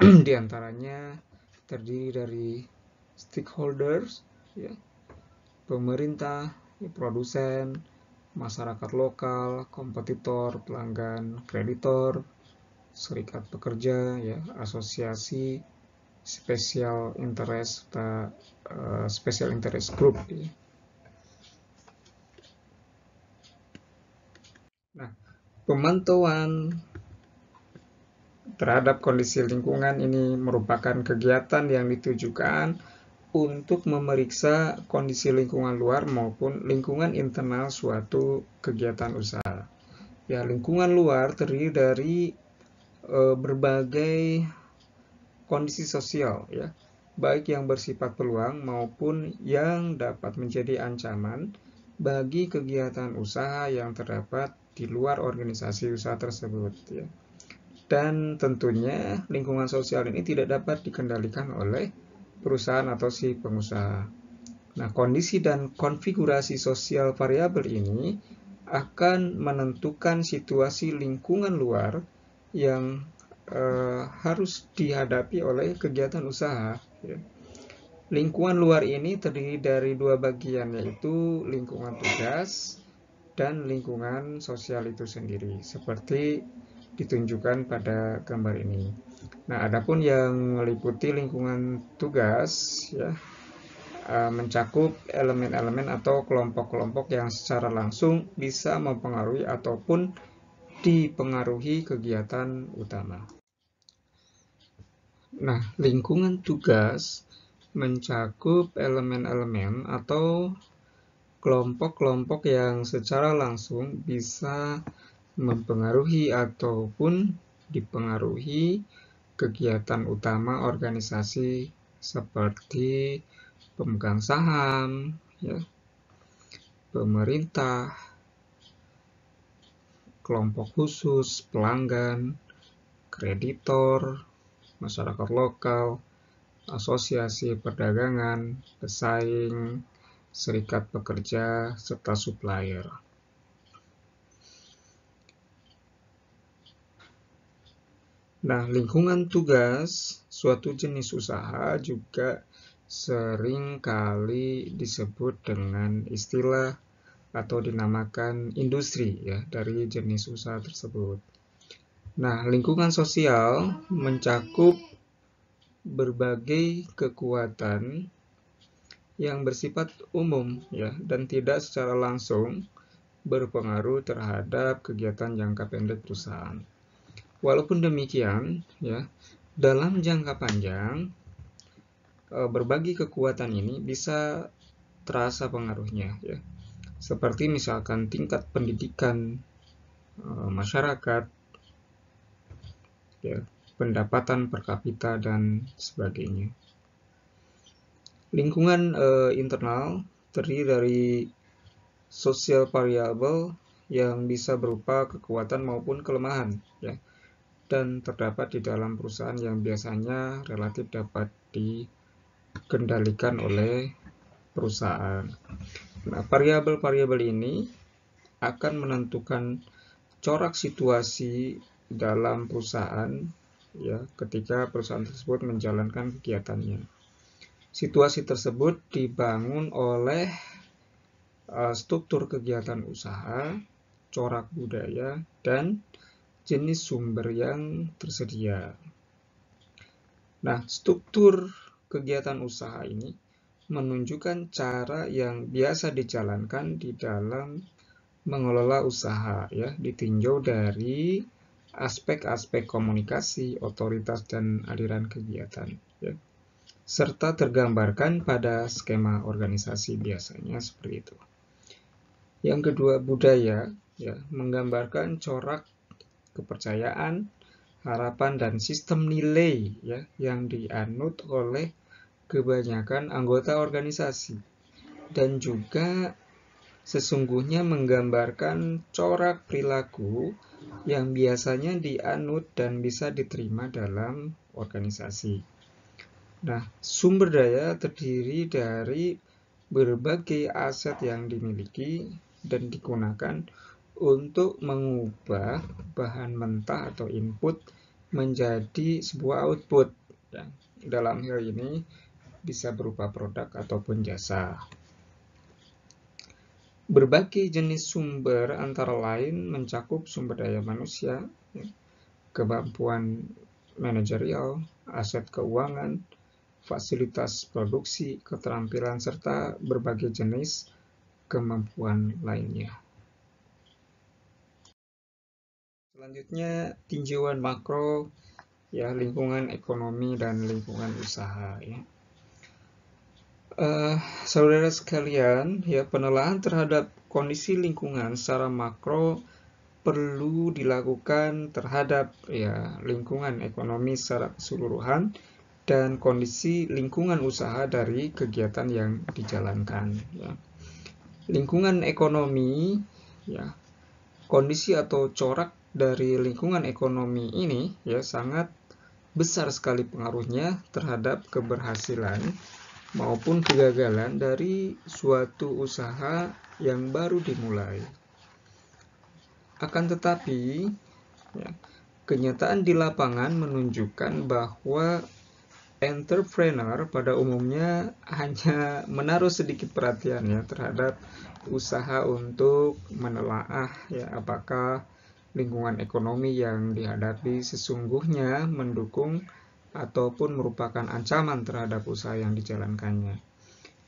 Speaker 1: Di antaranya terdiri dari stakeholders, ya, pemerintah, ya, produsen, masyarakat lokal, kompetitor, pelanggan, kreditor, serikat pekerja, ya, asosiasi, special interest group, ya. Nah, pemantauan terhadap kondisi lingkungan ini merupakan kegiatan yang ditujukan untuk memeriksa kondisi lingkungan luar maupun lingkungan internal suatu kegiatan usaha. Ya, lingkungan luar terdiri dari berbagai kondisi sosial, ya, baik yang bersifat peluang maupun yang dapat menjadi ancaman bagi kegiatan usaha yang terdapat di luar organisasi usaha tersebut, ya. Dan tentunya lingkungan sosial ini tidak dapat dikendalikan oleh perusahaan atau si pengusaha. Nah, kondisi dan konfigurasi sosial variabel ini akan menentukan situasi lingkungan luar yang harus dihadapi oleh kegiatan usaha, ya. Lingkungan luar ini terdiri dari 2 bagian, yaitu lingkungan tugas dan lingkungan sosial itu sendiri, seperti ditunjukkan pada gambar ini. Nah, adapun yang meliputi lingkungan tugas, ya, mencakup elemen-elemen atau kelompok-kelompok yang secara langsung bisa mempengaruhi ataupun dipengaruhi kegiatan utama. Nah, lingkungan tugas mencakup elemen-elemen atau kelompok-kelompok yang secara langsung bisa mempengaruhi ataupun dipengaruhi kegiatan utama organisasi seperti pemegang saham, ya, pemerintah, kelompok khusus, pelanggan, kreditor, masyarakat lokal, asosiasi perdagangan, pesaing, serikat pekerja, serta supplier. Nah, lingkungan tugas suatu jenis usaha juga sering kali disebut dengan istilah atau dinamakan industri, ya, dari jenis usaha tersebut. Nah, lingkungan sosial mencakup berbagai kekuatan yang bersifat umum, ya, dan tidak secara langsung berpengaruh terhadap kegiatan jangka pendek perusahaan. Walaupun demikian, ya, dalam jangka panjang berbagai kekuatan ini bisa terasa pengaruhnya, ya. Seperti misalkan tingkat pendidikan masyarakat, ya, pendapatan per kapita, dan sebagainya. Lingkungan internal terdiri dari social variable yang bisa berupa kekuatan maupun kelemahan, ya, dan terdapat di dalam perusahaan yang biasanya relatif dapat dikendalikan oleh perusahaan. Nah, variabel-variabel ini akan menentukan corak situasi dalam perusahaan ya ketika perusahaan tersebut menjalankan kegiatannya. Situasi tersebut dibangun oleh struktur kegiatan usaha, corak budaya, dan jenis sumber yang tersedia. Nah, struktur kegiatan usaha ini menunjukkan cara yang biasa dijalankan di dalam mengelola usaha ya, ditinjau dari aspek-aspek komunikasi, otoritas, dan aliran kegiatan ya, serta tergambarkan pada skema organisasi biasanya seperti itu. Yang kedua, budaya ya, menggambarkan corak kepercayaan, harapan, dan sistem nilai ya yang dianut oleh kebanyakan anggota organisasi, dan juga sesungguhnya menggambarkan corak perilaku yang biasanya dianut dan bisa diterima dalam organisasi. Nah, sumber daya terdiri dari berbagai aset yang dimiliki dan digunakan untuk mengubah bahan mentah atau input menjadi sebuah output. Ya, dalam hal ini bisa berupa produk ataupun jasa. Berbagai jenis sumber antara lain mencakup sumber daya manusia, kemampuan manajerial, aset keuangan, fasilitas produksi, keterampilan, serta berbagai jenis kemampuan lainnya. Selanjutnya, tinjauan makro, ya, lingkungan ekonomi dan lingkungan usaha. Ya. Saudara sekalian, ya, penelaahan terhadap kondisi lingkungan secara makro perlu dilakukan terhadap ya lingkungan ekonomi secara keseluruhan dan kondisi lingkungan usaha dari kegiatan yang dijalankan. Ya. Lingkungan ekonomi, ya, kondisi atau corak dari lingkungan ekonomi ini ya sangat besar sekali pengaruhnya terhadap keberhasilan maupun kegagalan dari suatu usaha yang baru dimulai. Akan tetapi, ya, kenyataan di lapangan menunjukkan bahwa entrepreneur pada umumnya hanya menaruh sedikit perhatian ya terhadap usaha untuk menelaah ya apakah lingkungan ekonomi yang dihadapi sesungguhnya mendukung ataupun merupakan ancaman terhadap usaha yang dijalankannya.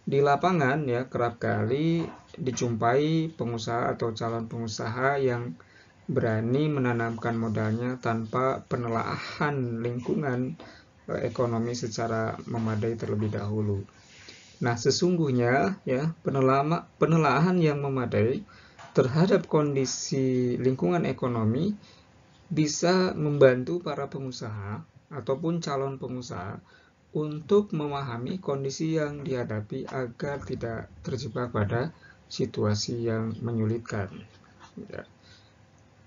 Speaker 1: Di lapangan ya kerap kali dijumpai pengusaha atau calon pengusaha yang berani menanamkan modalnya tanpa penelaahan lingkungan ekonomi secara memadai terlebih dahulu. Nah, sesungguhnya ya penelaahan yang memadai terhadap kondisi lingkungan ekonomi bisa membantu para pengusaha ataupun calon pengusaha untuk memahami kondisi yang dihadapi agar tidak terjebak pada situasi yang menyulitkan. Ya.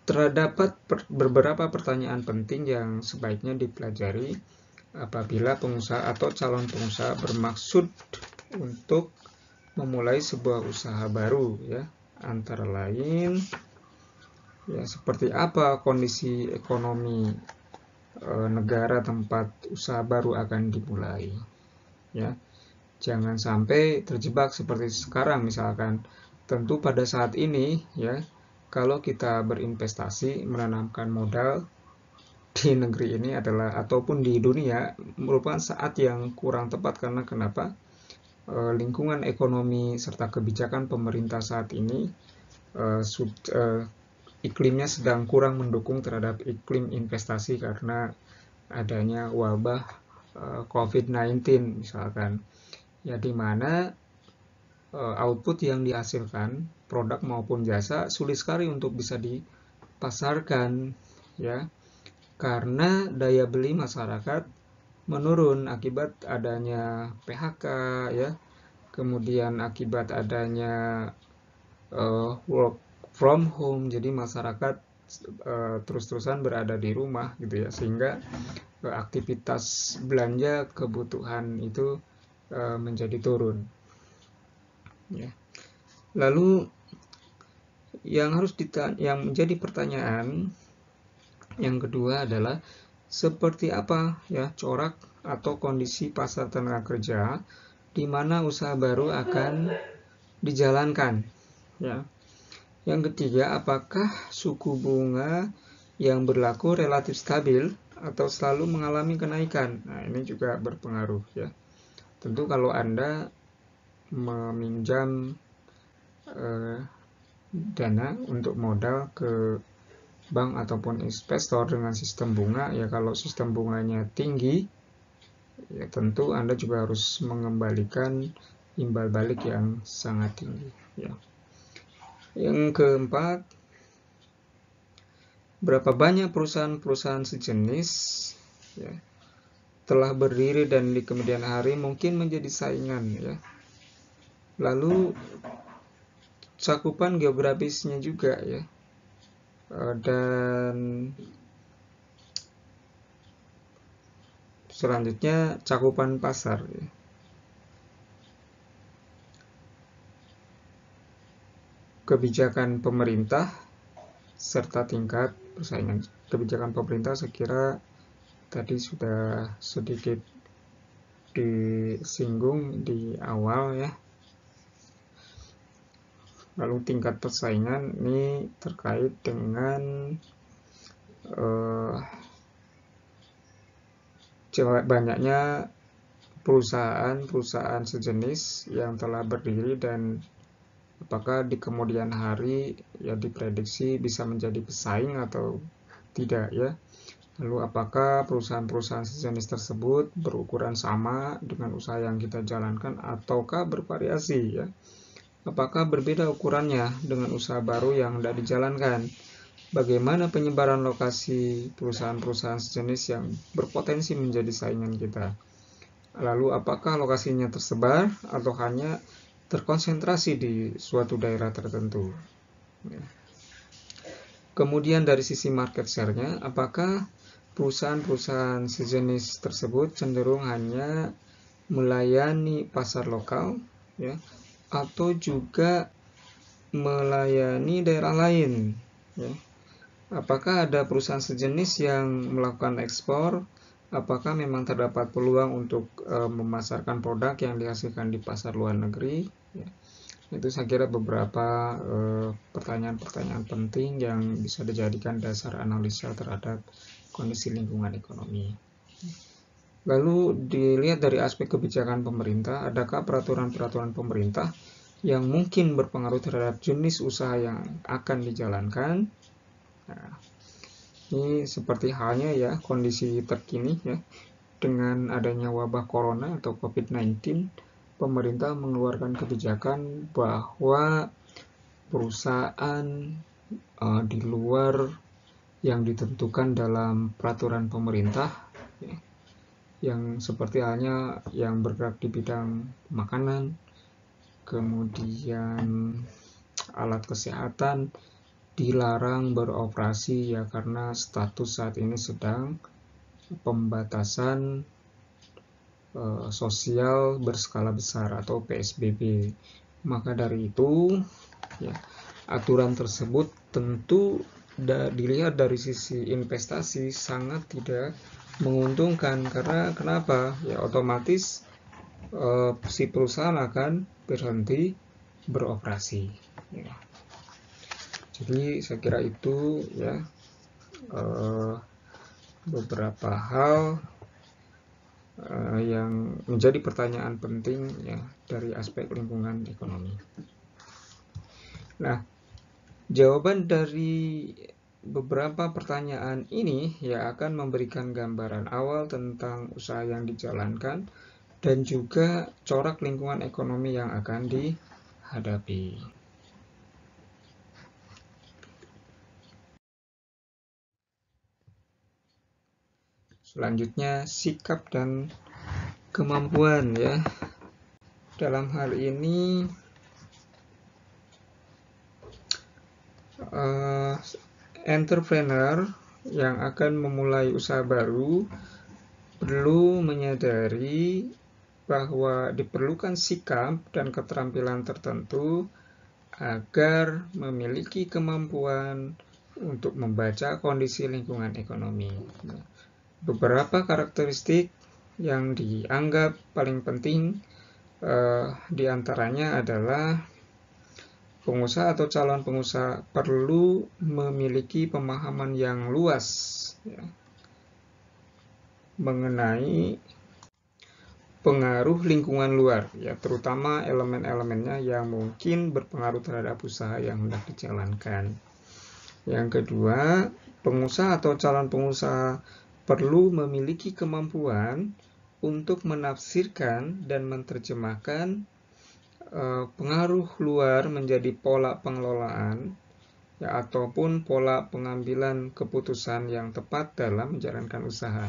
Speaker 1: Terdapat beberapa pertanyaan penting yang sebaiknya dipelajari apabila pengusaha atau calon pengusaha bermaksud untuk memulai sebuah usaha baru ya, antara lain ya seperti apa kondisi ekonomi negara tempat usaha baru akan dimulai ya. Jangan sampai terjebak seperti sekarang misalkan. Tentu pada saat ini ya kalau kita berinvestasi menanamkan modal di negeri ini adalah ataupun di dunia merupakan saat yang kurang tepat karena kenapa? Lingkungan ekonomi serta kebijakan pemerintah saat ini iklimnya sedang kurang mendukung terhadap iklim investasi karena adanya wabah COVID-19 misalkan. Ya di mana output yang dihasilkan produk maupun jasa sulit sekali untuk bisa dipasarkan ya karena daya beli masyarakat menurun akibat adanya PHK ya, kemudian akibat adanya work from home, jadi masyarakat terus-terusan berada di rumah gitu ya, sehingga aktivitas belanja kebutuhan itu menjadi turun. Ya. Lalu yang menjadi pertanyaan yang kedua adalah seperti apa ya corak atau kondisi pasar tenaga kerja di mana usaha baru akan dijalankan ya. Yang ketiga, apakah suku bunga yang berlaku relatif stabil atau selalu mengalami kenaikan? Nah, ini juga berpengaruh ya. Tentu kalau Anda meminjam dana untuk modal ke bank ataupun investor dengan sistem bunga, ya kalau sistem bunganya tinggi, ya tentu Anda juga harus mengembalikan imbal balik yang sangat tinggi. Ya. Yang keempat, berapa banyak perusahaan-perusahaan sejenis ya, telah berdiri dan di kemudian hari mungkin menjadi saingan ya. Lalu cakupan geografisnya juga ya. Dan selanjutnya cakupan pasar ya. Kebijakan pemerintah serta tingkat persaingan. Kebijakan pemerintah saya kira tadi sudah sedikit disinggung di awal ya. Lalu tingkat persaingan ini terkait dengan banyaknya perusahaan-perusahaan sejenis yang telah berdiri dan apakah di kemudian hari ya diprediksi bisa menjadi pesaing atau tidak ya. Lalu apakah perusahaan-perusahaan sejenis tersebut berukuran sama dengan usaha yang kita jalankan ataukah bervariasi ya. Apakah berbeda ukurannya dengan usaha baru yang tidak dijalankan? Bagaimana penyebaran lokasi perusahaan-perusahaan sejenis yang berpotensi menjadi saingan kita? Lalu apakah lokasinya tersebar atau hanya terkonsentrasi di suatu daerah tertentu? Kemudian dari sisi market share-nya, apakah perusahaan-perusahaan sejenis tersebut cenderung hanya melayani pasar lokal ya, atau juga melayani daerah lain ya. Apakah ada perusahaan sejenis yang melakukan ekspor? Apakah memang terdapat peluang untuk memasarkan produk yang dihasilkan di pasar luar negeri ya. Itu saya kira beberapa pertanyaan-pertanyaan penting yang bisa dijadikan dasar analisa terhadap kondisi lingkungan ekonomi. Lalu dilihat dari aspek kebijakan pemerintah, adakah peraturan-peraturan pemerintah yang mungkin berpengaruh terhadap jenis usaha yang akan dijalankan? Nah, ini seperti halnya ya kondisi terkini ya, dengan adanya wabah corona atau COVID-19, pemerintah mengeluarkan kebijakan bahwa perusahaan di luar yang ditentukan dalam peraturan pemerintah ya, yang seperti halnya yang bergerak di bidang makanan, kemudian alat kesehatan dilarang beroperasi ya karena status saat ini sedang pembatasan sosial berskala besar atau PSBB. Maka dari itu ya, aturan tersebut tentu dilihat dari sisi investasi sangat tidak menguntungkan karena kenapa? Ya otomatis si perusahaan akan berhenti beroperasi. Ya. Jadi saya kira itu ya beberapa hal yang menjadi pertanyaan penting ya dari aspek lingkungan ekonomi. Nah, jawaban dari beberapa pertanyaan ini ya akan memberikan gambaran awal tentang usaha yang dijalankan dan juga corak lingkungan ekonomi yang akan dihadapi. Selanjutnya, sikap dan kemampuan ya. Dalam hal ini entrepreneur yang akan memulai usaha baru perlu menyadari bahwa diperlukan sikap dan keterampilan tertentu agar memiliki kemampuan untuk membaca kondisi lingkungan ekonomi. Beberapa karakteristik yang dianggap paling penting diantaranya adalah pengusaha atau calon pengusaha perlu memiliki pemahaman yang luas mengenai pengaruh lingkungan luar, terutama elemen-elemennya yang mungkin berpengaruh terhadap usaha yang hendak dijalankan. Yang kedua, pengusaha atau calon pengusaha perlu memiliki kemampuan untuk menafsirkan dan menerjemahkan pengaruh luar menjadi pola pengelolaan ataupun pola pengambilan keputusan yang tepat dalam menjalankan usaha.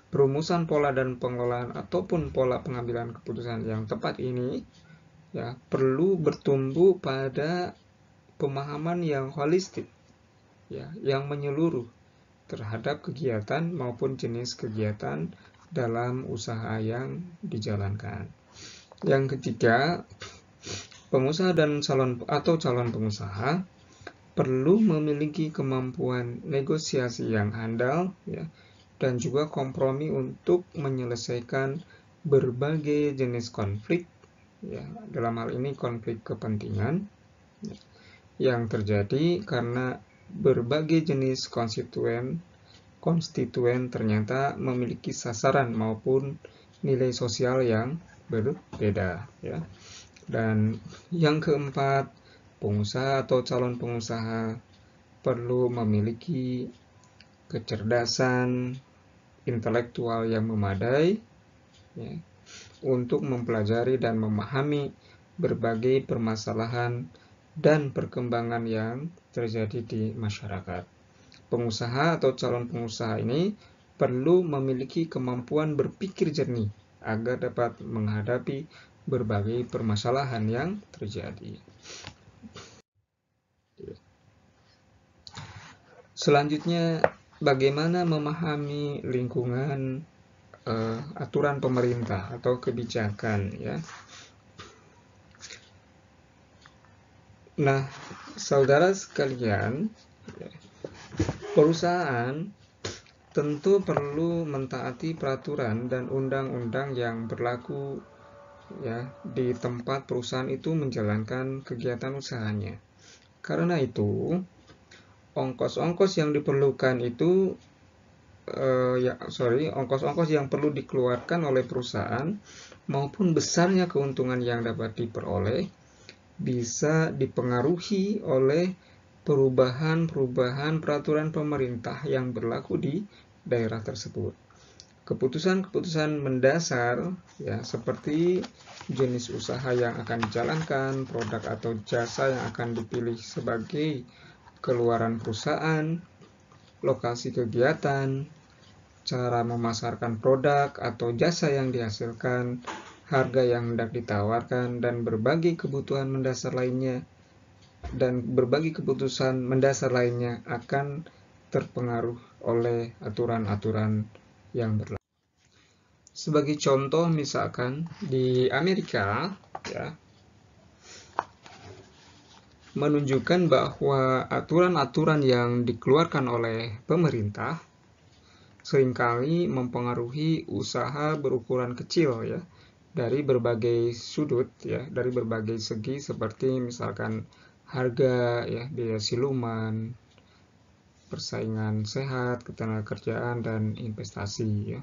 Speaker 1: Perumusan pola dan pengelolaan ataupun pola pengambilan keputusan yang tepat ini perlu bertumbuh pada pemahaman yang holistik, yang menyeluruh terhadap kegiatan maupun jenis kegiatan dalam usaha yang dijalankan. Yang ketiga, pengusaha dan calon pengusaha perlu memiliki kemampuan negosiasi yang handal, dan juga kompromi untuk menyelesaikan berbagai jenis konflik, dalam hal ini konflik kepentingan yang terjadi karena berbagai jenis konstituen ternyata memiliki sasaran maupun nilai sosial yang berbeda. Dan yang keempat, pengusaha atau calon pengusaha perlu memiliki kecerdasan intelektual yang memadai untuk mempelajari dan memahami berbagai permasalahan dan perkembangan yang terjadi di masyarakat. Pengusaha atau calon pengusaha ini perlu memiliki kemampuan berpikir jernih agar dapat menghadapi berbagai permasalahan yang terjadi. Selanjutnya, bagaimana memahami lingkungan aturan pemerintah atau kebijakan, Nah, saudara sekalian, perusahaan tentu perlu mentaati peraturan dan undang-undang yang berlaku di tempat perusahaan itu menjalankan kegiatan usahanya. Karena itu, ongkos-ongkos yang diperlukan itu ongkos-ongkos yang perlu dikeluarkan oleh perusahaan maupun besarnya keuntungan yang dapat diperoleh bisa dipengaruhi oleh perubahan-perubahan peraturan pemerintah yang berlaku di daerah tersebut. Keputusan-keputusan mendasar seperti jenis usaha yang akan dijalankan, produk atau jasa yang akan dipilih sebagai keluaran perusahaan, lokasi kegiatan, cara memasarkan produk atau jasa yang dihasilkan, harga yang hendak ditawarkan, dan berbagai kebutuhan mendasar lainnya akan terpengaruh oleh aturan-aturan yang berlaku. Sebagai contoh, misalkan di Amerika menunjukkan bahwa aturan-aturan yang dikeluarkan oleh pemerintah seringkali mempengaruhi usaha berukuran kecil dari berbagai sudut, dari berbagai segi, seperti misalkan harga, biaya siluman, persaingan sehat, ketenagakerjaan, dan investasi.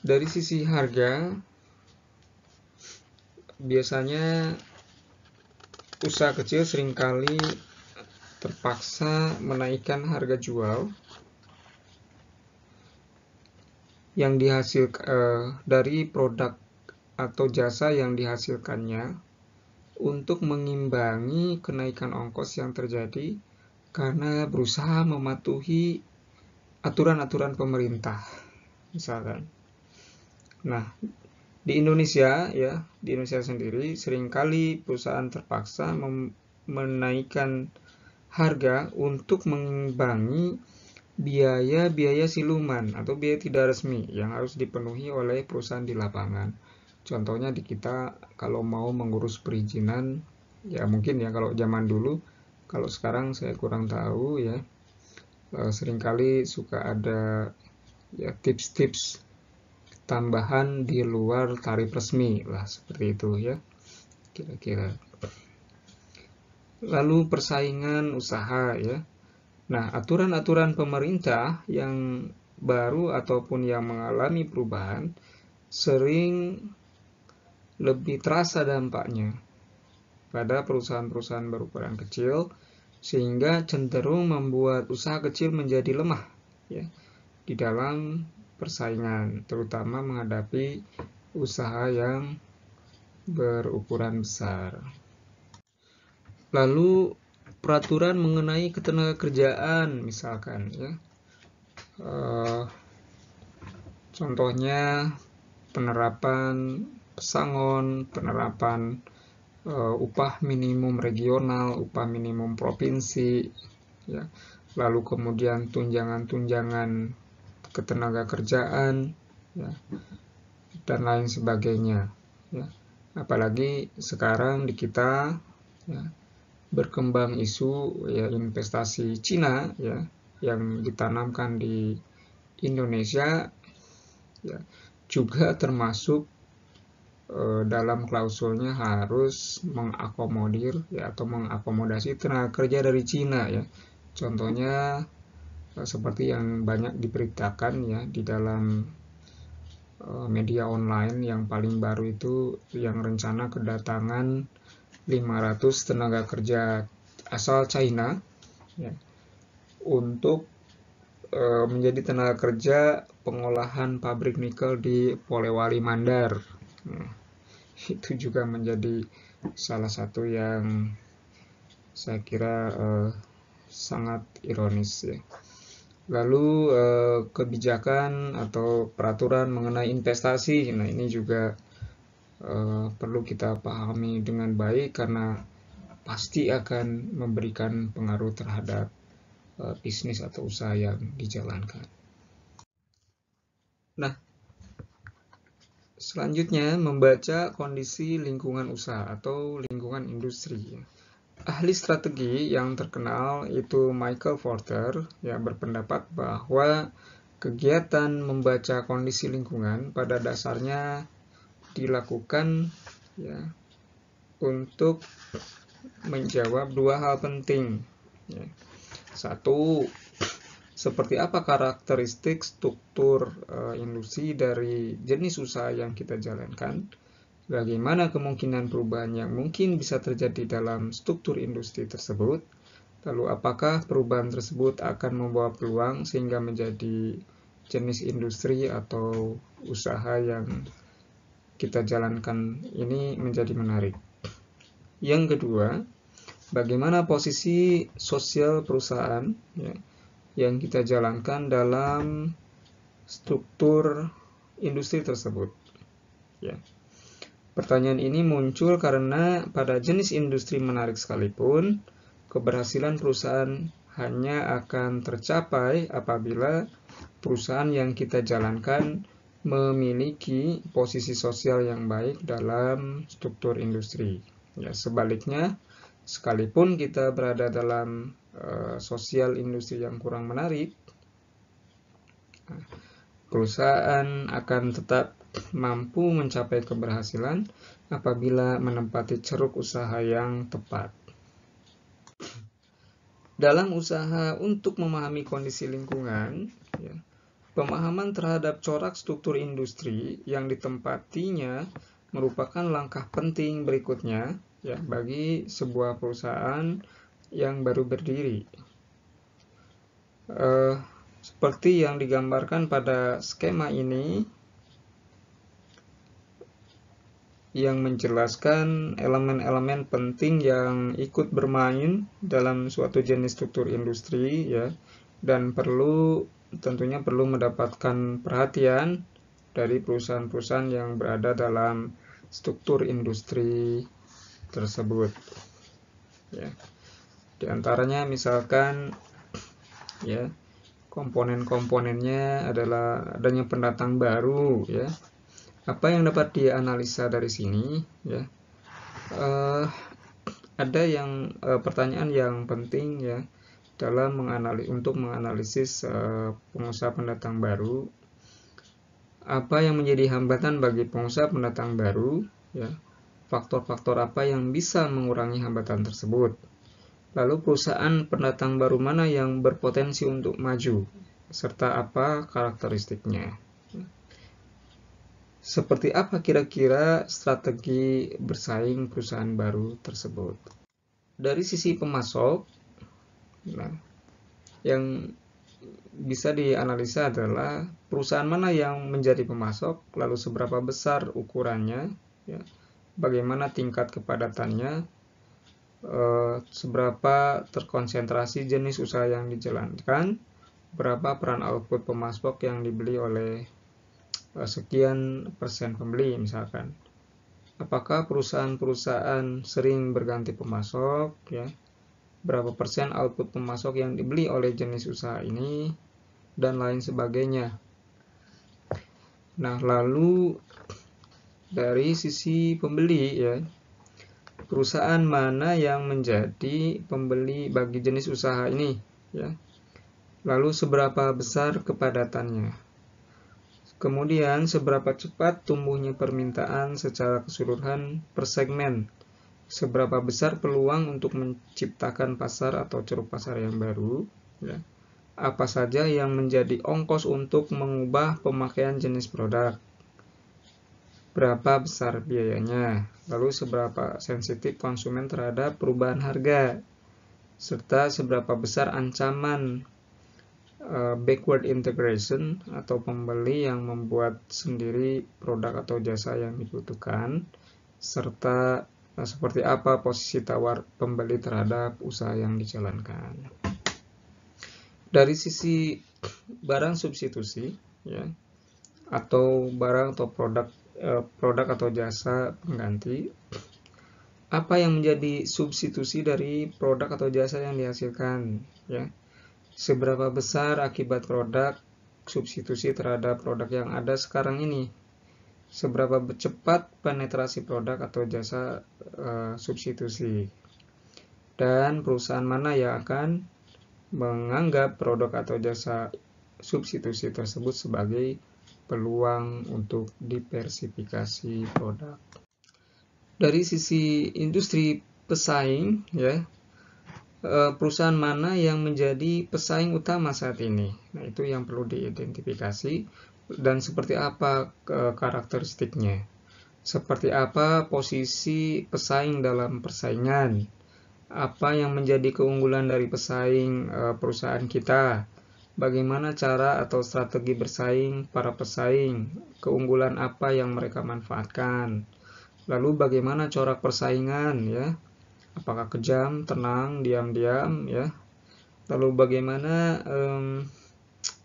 Speaker 1: Dari sisi harga, biasanya usaha kecil seringkali terpaksa menaikkan harga jual yang dihasilkan dari produk atau jasa yang dihasilkannya untuk mengimbangi kenaikan ongkos yang terjadi karena berusaha mematuhi aturan-aturan pemerintah, misalkan. Nah, di Indonesia sendiri seringkali perusahaan terpaksa menaikkan harga untuk mengimbangi biaya-biaya siluman atau biaya tidak resmi yang harus dipenuhi oleh perusahaan di lapangan. Contohnya di kita kalau mau mengurus perizinan, ya mungkin ya kalau zaman dulu, kalau sekarang saya kurang tahu ya, seringkali suka ada ya tips-tips tambahan di luar tarif resmi lah, seperti itu ya kira-kira. Lalu persaingan usaha ya. Nah, aturan-aturan pemerintah yang baru ataupun yang mengalami perubahan sering lebih terasa dampaknya pada perusahaan-perusahaan berukuran kecil, sehingga cenderung membuat usaha kecil menjadi lemah ya, di dalam persaingan, terutama menghadapi usaha yang berukuran besar. Lalu peraturan mengenai ketenagakerjaan misalkan ya, contohnya penerapan pesangon, penerapan upah minimum regional, upah minimum provinsi, ya. Lalu kemudian tunjangan-tunjangan ketenagakerjaan, ya, dan lain sebagainya. Ya. Apalagi sekarang di kita ya, berkembang isu ya investasi Cina ya yang ditanamkan di Indonesia ya, juga termasuk dalam klausulnya harus mengakomodir ya atau mengakomodasi tenaga kerja dari Cina ya. Contohnya seperti yang banyak diberitakan ya di dalam media online yang paling baru itu, yang rencana kedatangan 500 tenaga kerja asal China ya, untuk menjadi tenaga kerja pengolahan pabrik nikel di Polewali Mandar. Itu juga menjadi salah satu yang saya kira sangat ironis ya. Lalu kebijakan atau peraturan mengenai investasi, nah ini juga perlu kita pahami dengan baik karena pasti akan memberikan pengaruh terhadap bisnis atau usaha yang dijalankan. Nah, selanjutnya membaca kondisi lingkungan usaha atau lingkungan industri. Ahli strategi yang terkenal itu Michael Porter ya berpendapat bahwa kegiatan membaca kondisi lingkungan pada dasarnya dilakukan ya untuk menjawab dua hal penting. Ya. Satu, seperti apa karakteristik struktur industri dari jenis usaha yang kita jalankan, bagaimana kemungkinan perubahan yang mungkin bisa terjadi dalam struktur industri tersebut, lalu apakah perubahan tersebut akan membawa peluang sehingga menjadi jenis industri atau usaha yang kita jalankan ini menjadi menarik. Yang kedua, bagaimana posisi sosial perusahaan ya, yang kita jalankan dalam struktur industri tersebut. Ya. Pertanyaan ini muncul karena pada jenis industri menarik sekalipun, keberhasilan perusahaan hanya akan tercapai apabila perusahaan yang kita jalankan memiliki posisi sosial yang baik dalam struktur industri. Ya, sebaliknya, sekalipun kita berada dalam sosial industri yang kurang menarik, perusahaan akan tetap mampu mencapai keberhasilan apabila menempati ceruk usaha yang tepat. Dalam usaha untuk memahami kondisi lingkungan, ya, pemahaman terhadap corak struktur industri yang ditempatinya merupakan langkah penting berikutnya ya bagi sebuah perusahaan yang baru berdiri. Seperti yang digambarkan pada skema ini, yang menjelaskan elemen-elemen penting yang ikut bermain dalam suatu jenis struktur industri ya, dan tentunya perlu mendapatkan perhatian dari perusahaan-perusahaan yang berada dalam struktur industri tersebut ya. Di antaranya misalkan ya, komponen-komponennya adalah adanya pendatang baru ya, Apa yang dapat dianalisa dari sini ya? Ada yang pertanyaan yang penting ya dalam untuk menganalisis pengusaha pendatang baru. Apa yang menjadi hambatan bagi pengusaha pendatang baru ya? Faktor-faktor apa yang bisa mengurangi hambatan tersebut? Lalu perusahaan pendatang baru mana yang berpotensi untuk maju, serta apa karakteristiknya? Seperti apa kira-kira strategi bersaing perusahaan baru tersebut? Dari sisi pemasok, nah, yang bisa dianalisa adalah perusahaan mana yang menjadi pemasok, lalu seberapa besar ukurannya, ya, bagaimana tingkat kepadatannya, seberapa terkonsentrasi jenis usaha yang dijalankan, berapa peran output pemasok yang dibeli oleh sekian persen pembeli misalkan. Apakah perusahaan-perusahaan sering berganti pemasok ya? Berapa persen output pemasok yang dibeli oleh jenis usaha ini dan lain sebagainya. Nah, lalu dari sisi pembeli ya, perusahaan mana yang menjadi pembeli bagi jenis usaha ini ya. Lalu seberapa besar kepadatannya. Kemudian seberapa cepat tumbuhnya permintaan secara keseluruhan per segmen. Seberapa besar peluang untuk menciptakan pasar atau ceruk pasar yang baru ya. Apa saja yang menjadi ongkos untuk mengubah pemakaian jenis produk. Berapa besar biayanya, lalu seberapa sensitif konsumen terhadap perubahan harga, serta seberapa besar ancaman backward integration atau pembeli yang membuat sendiri produk atau jasa yang dibutuhkan, serta seperti apa posisi tawar pembeli terhadap usaha yang dijalankan. Dari sisi barang substitusi ya, atau barang atau produk atau jasa pengganti, apa yang menjadi substitusi dari produk atau jasa yang dihasilkan ya? Seberapa besar akibat produk substitusi terhadap produk yang ada sekarang ini? Seberapa cepat penetrasi produk atau jasa substitusi? Dan perusahaan mana yang akan menganggap produk atau jasa substitusi tersebut sebagai peluang untuk diversifikasi produk. Dari sisi industri pesaing ya, perusahaan mana yang menjadi pesaing utama saat ini. Nah, itu yang perlu diidentifikasi dan seperti apa karakteristiknya. Seperti apa posisi pesaing dalam persaingan. Apa yang menjadi keunggulan dari pesaing perusahaan kita. Bagaimana cara atau strategi bersaing para pesaing, keunggulan apa yang mereka manfaatkan. Lalu bagaimana corak persaingan ya? Apakah kejam, tenang, diam-diam ya? Lalu bagaimana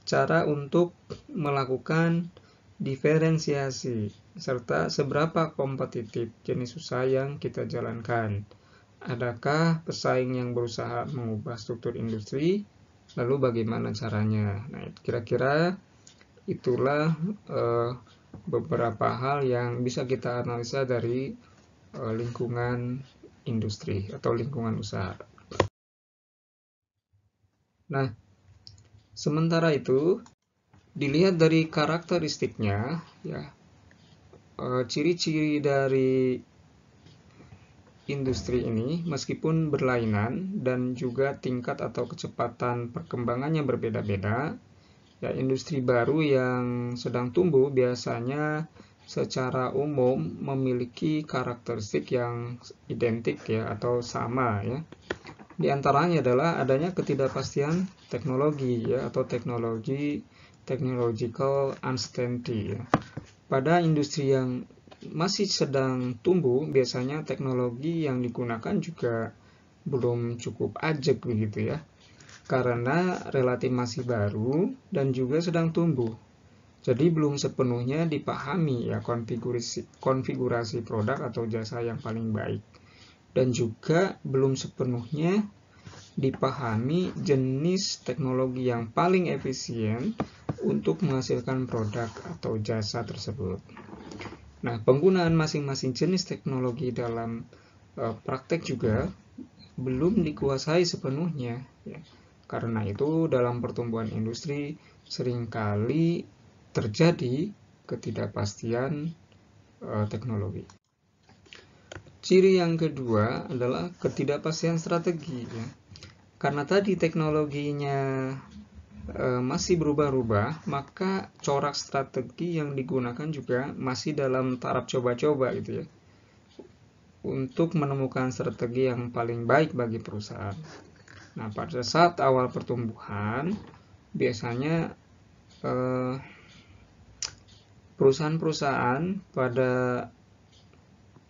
Speaker 1: cara untuk melakukan diferensiasi serta seberapa kompetitif jenis usaha yang kita jalankan. Adakah pesaing yang berusaha mengubah struktur industri? Lalu bagaimana caranya? Nah, kira-kira itulah beberapa hal yang bisa kita analisa dari lingkungan industri atau lingkungan usaha. Nah, sementara itu dilihat dari karakteristiknya ya, ciri-ciri dari industri ini meskipun berlainan dan juga tingkat atau kecepatan perkembangannya berbeda-beda ya, industri baru yang sedang tumbuh biasanya secara umum memiliki karakteristik yang identik ya atau sama ya. Di antaranya adalah adanya ketidakpastian teknologi ya atau technological uncertainty ya. Pada industri yang masih sedang tumbuh, biasanya teknologi yang digunakan juga belum cukup ajak begitu ya, karena relatif masih baru dan juga sedang tumbuh. Jadi belum sepenuhnya dipahami ya konfigurasi produk atau jasa yang paling baik. Dan juga belum sepenuhnya dipahami jenis teknologi yang paling efisien untuk menghasilkan produk atau jasa tersebut. Nah, penggunaan masing-masing jenis teknologi dalam praktek juga belum dikuasai sepenuhnya, ya. Karena itu dalam pertumbuhan industri seringkali terjadi ketidakpastian teknologi. Ciri yang kedua adalah ketidakpastian strategi, ya. Karena tadi teknologinya masih berubah-ubah, maka corak strategi yang digunakan juga masih dalam taraf coba-coba gitu ya, untuk menemukan strategi yang paling baik bagi perusahaan. Nah, pada saat awal pertumbuhan, biasanya perusahaan-perusahaan pada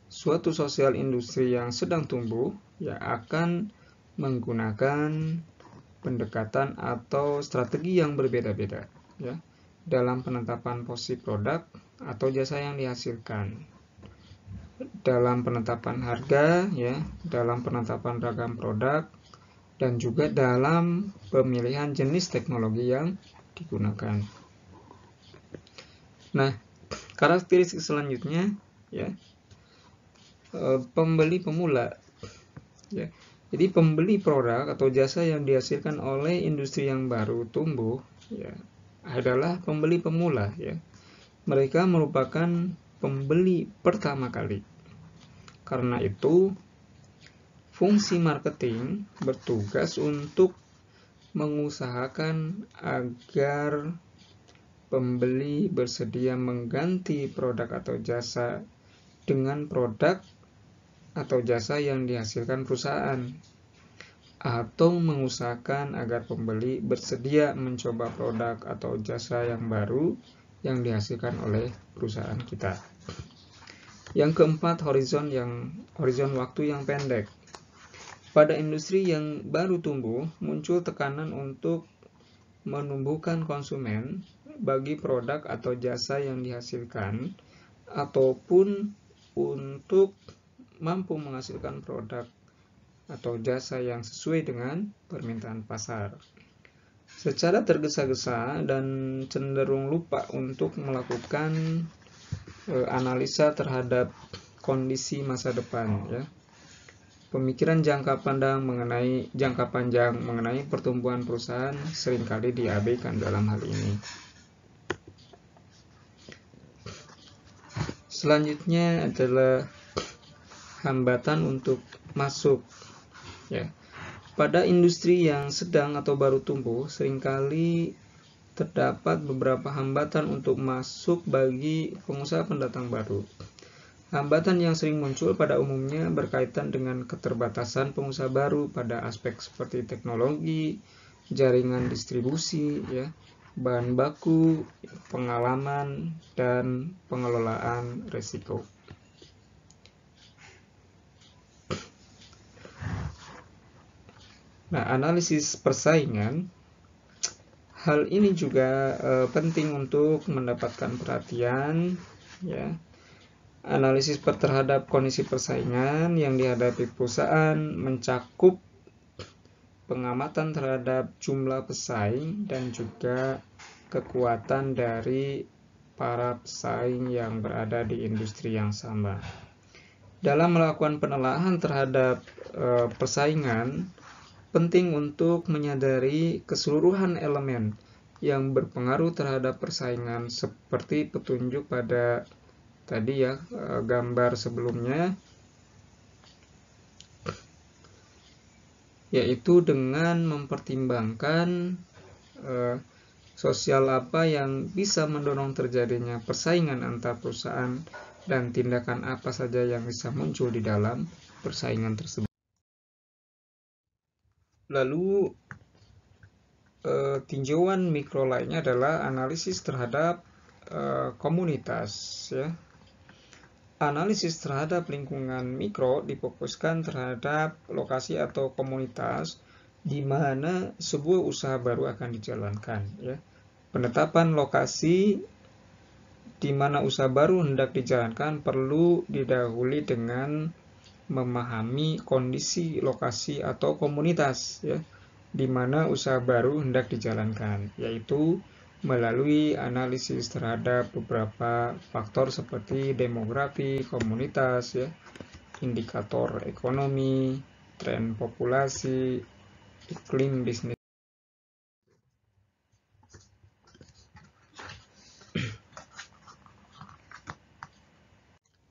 Speaker 1: suatu sosial industri yang sedang tumbuh ya akan menggunakan pendekatan atau strategi yang berbeda-beda ya dalam penetapan posisi produk atau jasa yang dihasilkan, dalam penetapan harga ya, dalam penetapan ragam produk, dan juga dalam pemilihan jenis teknologi yang digunakan. Nah, karakteristik selanjutnya ya, pembeli pemula ya. Jadi pembeli produk atau jasa yang dihasilkan oleh industri yang baru tumbuh ya adalah pembeli pemula ya. Mereka merupakan pembeli pertama kali. Karena itu fungsi marketing bertugas untuk mengusahakan agar pembeli bersedia mengganti produk atau jasa dengan produk atau jasa yang dihasilkan perusahaan, atau mengusahakan agar pembeli bersedia mencoba produk atau jasa yang baru yang dihasilkan oleh perusahaan kita. Yang keempat, horizon waktu yang pendek. Pada industri yang baru tumbuh, muncul tekanan untuk menumbuhkan konsumen bagi produk atau jasa yang dihasilkan, ataupun untuk mampu menghasilkan produk atau jasa yang sesuai dengan permintaan pasar. Secara tergesa-gesa dan cenderung lupa untuk melakukan analisa terhadap kondisi masa depan ya. Pemikiran jangka panjang mengenai pertumbuhan perusahaan seringkali diabaikan dalam hal ini. Selanjutnya adalah hambatan untuk masuk ya. Pada industri yang sedang atau baru tumbuh, seringkali terdapat beberapa hambatan untuk masuk bagi pengusaha pendatang baru. Hambatan yang sering muncul pada umumnya berkaitan dengan keterbatasan pengusaha baru pada aspek seperti teknologi, jaringan distribusi, ya, bahan baku, pengalaman, dan pengelolaan risiko. Nah, analisis persaingan, hal ini juga penting untuk mendapatkan perhatian, ya. Analisis terhadap kondisi persaingan yang dihadapi perusahaan mencakup pengamatan terhadap jumlah pesaing dan juga kekuatan dari para pesaing yang berada di industri yang sama. Dalam melakukan penelaahan terhadap persaingan, penting untuk menyadari keseluruhan elemen yang berpengaruh terhadap persaingan seperti petunjuk pada tadi ya gambar sebelumnya, yaitu dengan mempertimbangkan sosial apa yang bisa mendorong terjadinya persaingan antar perusahaan dan tindakan apa saja yang bisa muncul di dalam persaingan tersebut. Lalu tinjauan mikro lainnya adalah analisis terhadap komunitas ya. Analisis terhadap lingkungan mikro difokuskan terhadap lokasi atau komunitas di mana sebuah usaha baru akan dijalankan ya. Penetapan lokasi di mana usaha baru hendak dijalankan perlu didahului dengan memahami kondisi lokasi atau komunitas ya, di mana usaha baru hendak dijalankan, yaitu melalui analisis terhadap beberapa faktor seperti demografi, komunitas, ya, indikator ekonomi, tren populasi, iklim bisnis.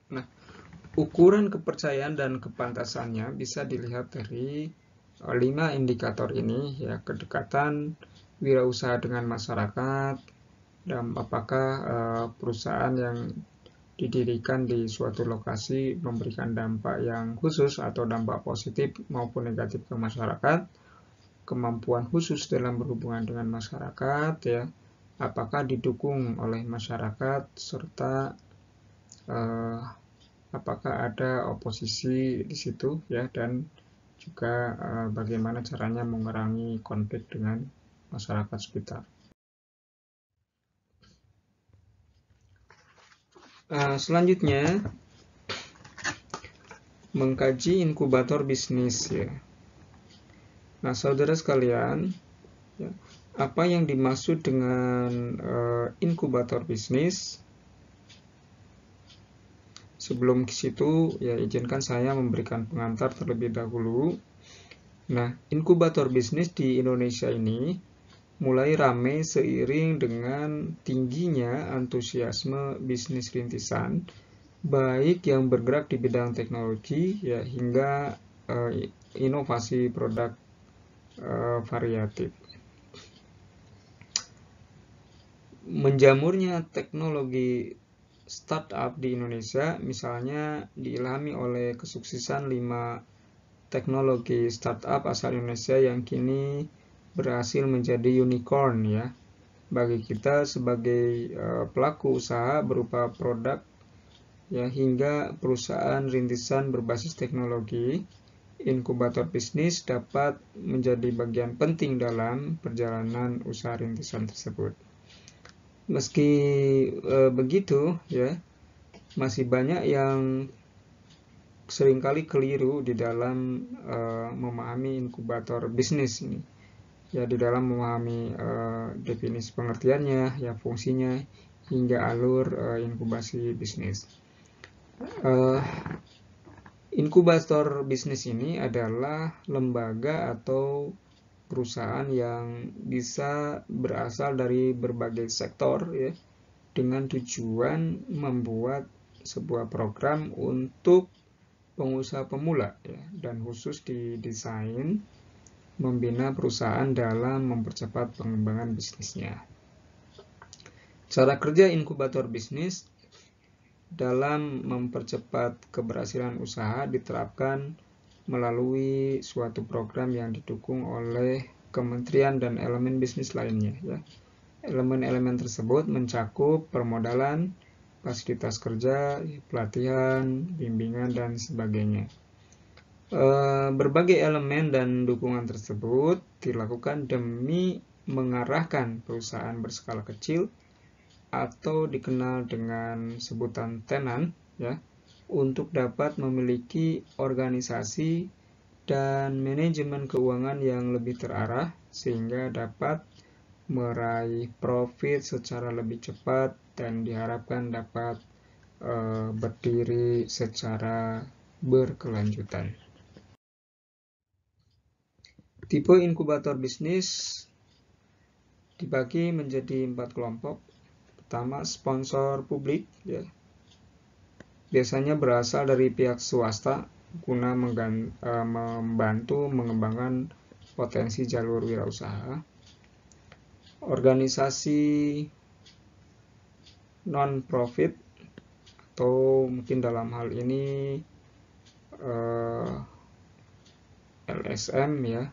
Speaker 1: Nah, ukuran kepercayaan dan kepantasannya bisa dilihat dari 5 indikator ini, ya, kedekatan wirausaha dengan masyarakat, dan apakah perusahaan yang didirikan di suatu lokasi memberikan dampak yang khusus atau dampak positif maupun negatif ke masyarakat, kemampuan khusus dalam berhubungan dengan masyarakat, ya, apakah didukung oleh masyarakat, serta apakah ada oposisi di situ, ya, dan juga bagaimana caranya mengurangi konflik dengan masyarakat sekitar. Selanjutnya, mengkaji inkubator bisnis, ya. Nah, saudara sekalian, ya, apa yang dimaksud dengan inkubator bisnis? Sebelum ke situ, ya, izinkan saya memberikan pengantar terlebih dahulu. Nah, inkubator bisnis di Indonesia ini mulai ramai seiring dengan tingginya antusiasme bisnis rintisan, baik yang bergerak di bidang teknologi, ya, hingga inovasi produk variatif. Menjamurnya teknologi startup di Indonesia misalnya diilhami oleh kesuksesan 5 teknologi startup asal Indonesia yang kini berhasil menjadi unicorn, ya, bagi kita sebagai pelaku usaha berupa produk, ya, hingga perusahaan rintisan berbasis teknologi. Inkubator bisnis dapat menjadi bagian penting dalam perjalanan usaha rintisan tersebut. Meski begitu, ya, masih banyak yang seringkali keliru di dalam memahami inkubator bisnis ini. Ya, di dalam memahami definisi pengertiannya, ya, fungsinya, hingga alur inkubasi bisnis. Inkubator bisnis ini adalah lembaga atau perusahaan yang bisa berasal dari berbagai sektor, ya, dengan tujuan membuat sebuah program untuk pengusaha pemula, ya, dan khusus didesain membina perusahaan dalam mempercepat pengembangan bisnisnya. Cara kerja inkubator bisnis dalam mempercepat keberhasilan usaha diterapkan melalui suatu program yang didukung oleh kementerian dan elemen bisnis lainnya, ya. Elemen-elemen tersebut mencakup permodalan, fasilitas kerja, pelatihan, bimbingan, dan sebagainya. Berbagai elemen dan dukungan tersebut dilakukan demi mengarahkan perusahaan berskala kecil atau dikenal dengan sebutan tenan, ya, untuk dapat memiliki organisasi dan manajemen keuangan yang lebih terarah sehingga dapat meraih profit secara lebih cepat dan diharapkan dapat berdiri secara berkelanjutan. Tipe inkubator bisnis dibagi menjadi 4 kelompok. Pertama, sponsor publik, ya, biasanya berasal dari pihak swasta guna membantu mengembangkan potensi jalur wirausaha. Organisasi non-profit atau mungkin dalam hal ini LSM, ya,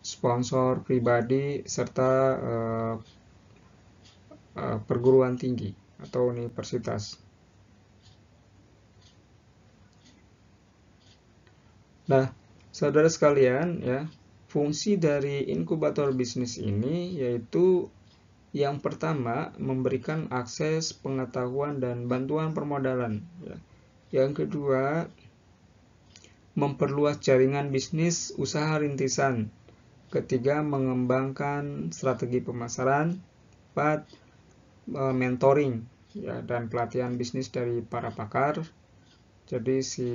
Speaker 1: sponsor pribadi, serta perguruan tinggi atau universitas. Nah, saudara sekalian, ya, fungsi dari inkubator bisnis ini yaitu yang pertama memberikan akses pengetahuan dan bantuan permodalan, ya. Yang kedua, memperluas jaringan bisnis usaha rintisan Ketiga, mengembangkan strategi pemasaran. 4, mentoring ya dan pelatihan bisnis dari para pakar. Jadi si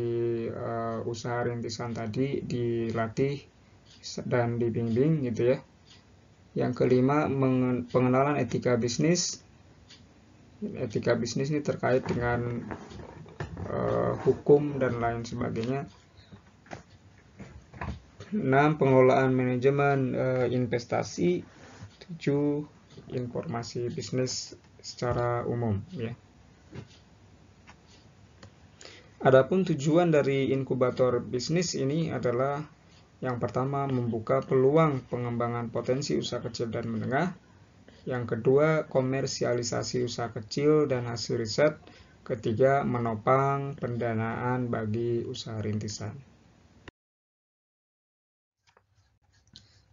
Speaker 1: usaha rintisan tadi dilatih dan dibimbing gitu ya. Yang kelima, pengenalan etika bisnis. Etika bisnis ini terkait dengan hukum dan lain sebagainya. 6, pengelolaan manajemen investasi. 7, informasi bisnis secara umum ya. Adapun tujuan dari inkubator bisnis ini adalah yang pertama, membuka peluang pengembangan potensi usaha kecil dan menengah. Yang kedua, komersialisasi usaha kecil dan hasil riset. Ketiga, menopang pendanaan bagi usaha rintisan.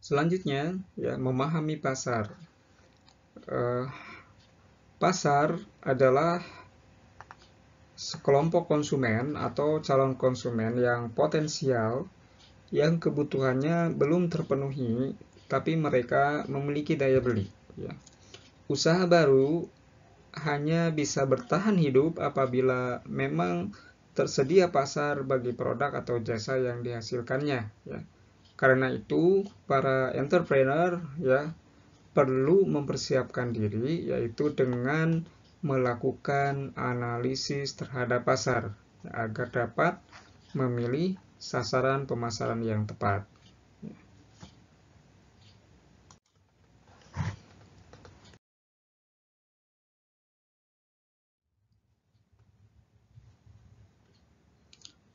Speaker 1: Selanjutnya, ya, memahami pasar. Pasar adalah sekelompok konsumen atau calon konsumen yang potensial yang kebutuhannya belum terpenuhi, tapi mereka memiliki daya beli. Ya. Usaha baru hanya bisa bertahan hidup apabila memang tersedia pasar bagi produk atau jasa yang dihasilkannya. Ya. Karena itu, para entrepreneur ya perlu mempersiapkan diri, yaitu dengan melakukan analisis terhadap pasar agar dapat memilih sasaran pemasaran yang tepat.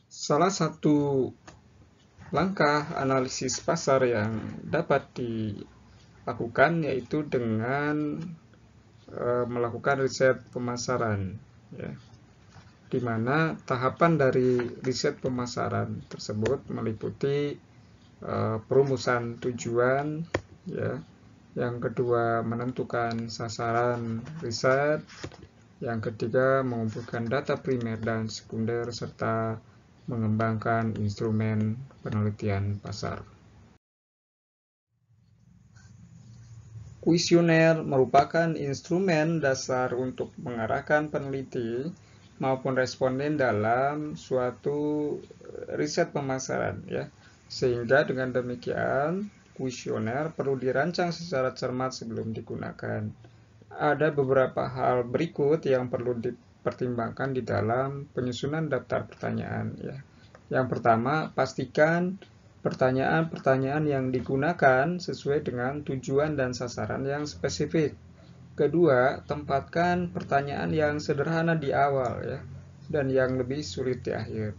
Speaker 1: Salah satu langkah analisis pasar yang dapat dilakukan yaitu dengan melakukan riset pemasaran, ya, di mana tahapan dari riset pemasaran tersebut meliputi perumusan tujuan, ya. Yang kedua, menentukan sasaran riset. Yang ketiga, mengumpulkan data primer dan sekunder serta mengembangkan instrumen penelitian pasar. Kuesioner merupakan instrumen dasar untuk mengarahkan peneliti maupun responden dalam suatu riset pemasaran, ya. Sehingga dengan demikian, kuesioner perlu dirancang secara cermat sebelum digunakan. Ada beberapa hal berikut yang perlu dipertimbangkan di dalam penyusunan daftar pertanyaan, ya. Yang pertama, pastikan pertanyaan-pertanyaan yang digunakan sesuai dengan tujuan dan sasaran yang spesifik. Kedua, tempatkan pertanyaan yang sederhana di awal, ya, dan yang lebih sulit di akhir.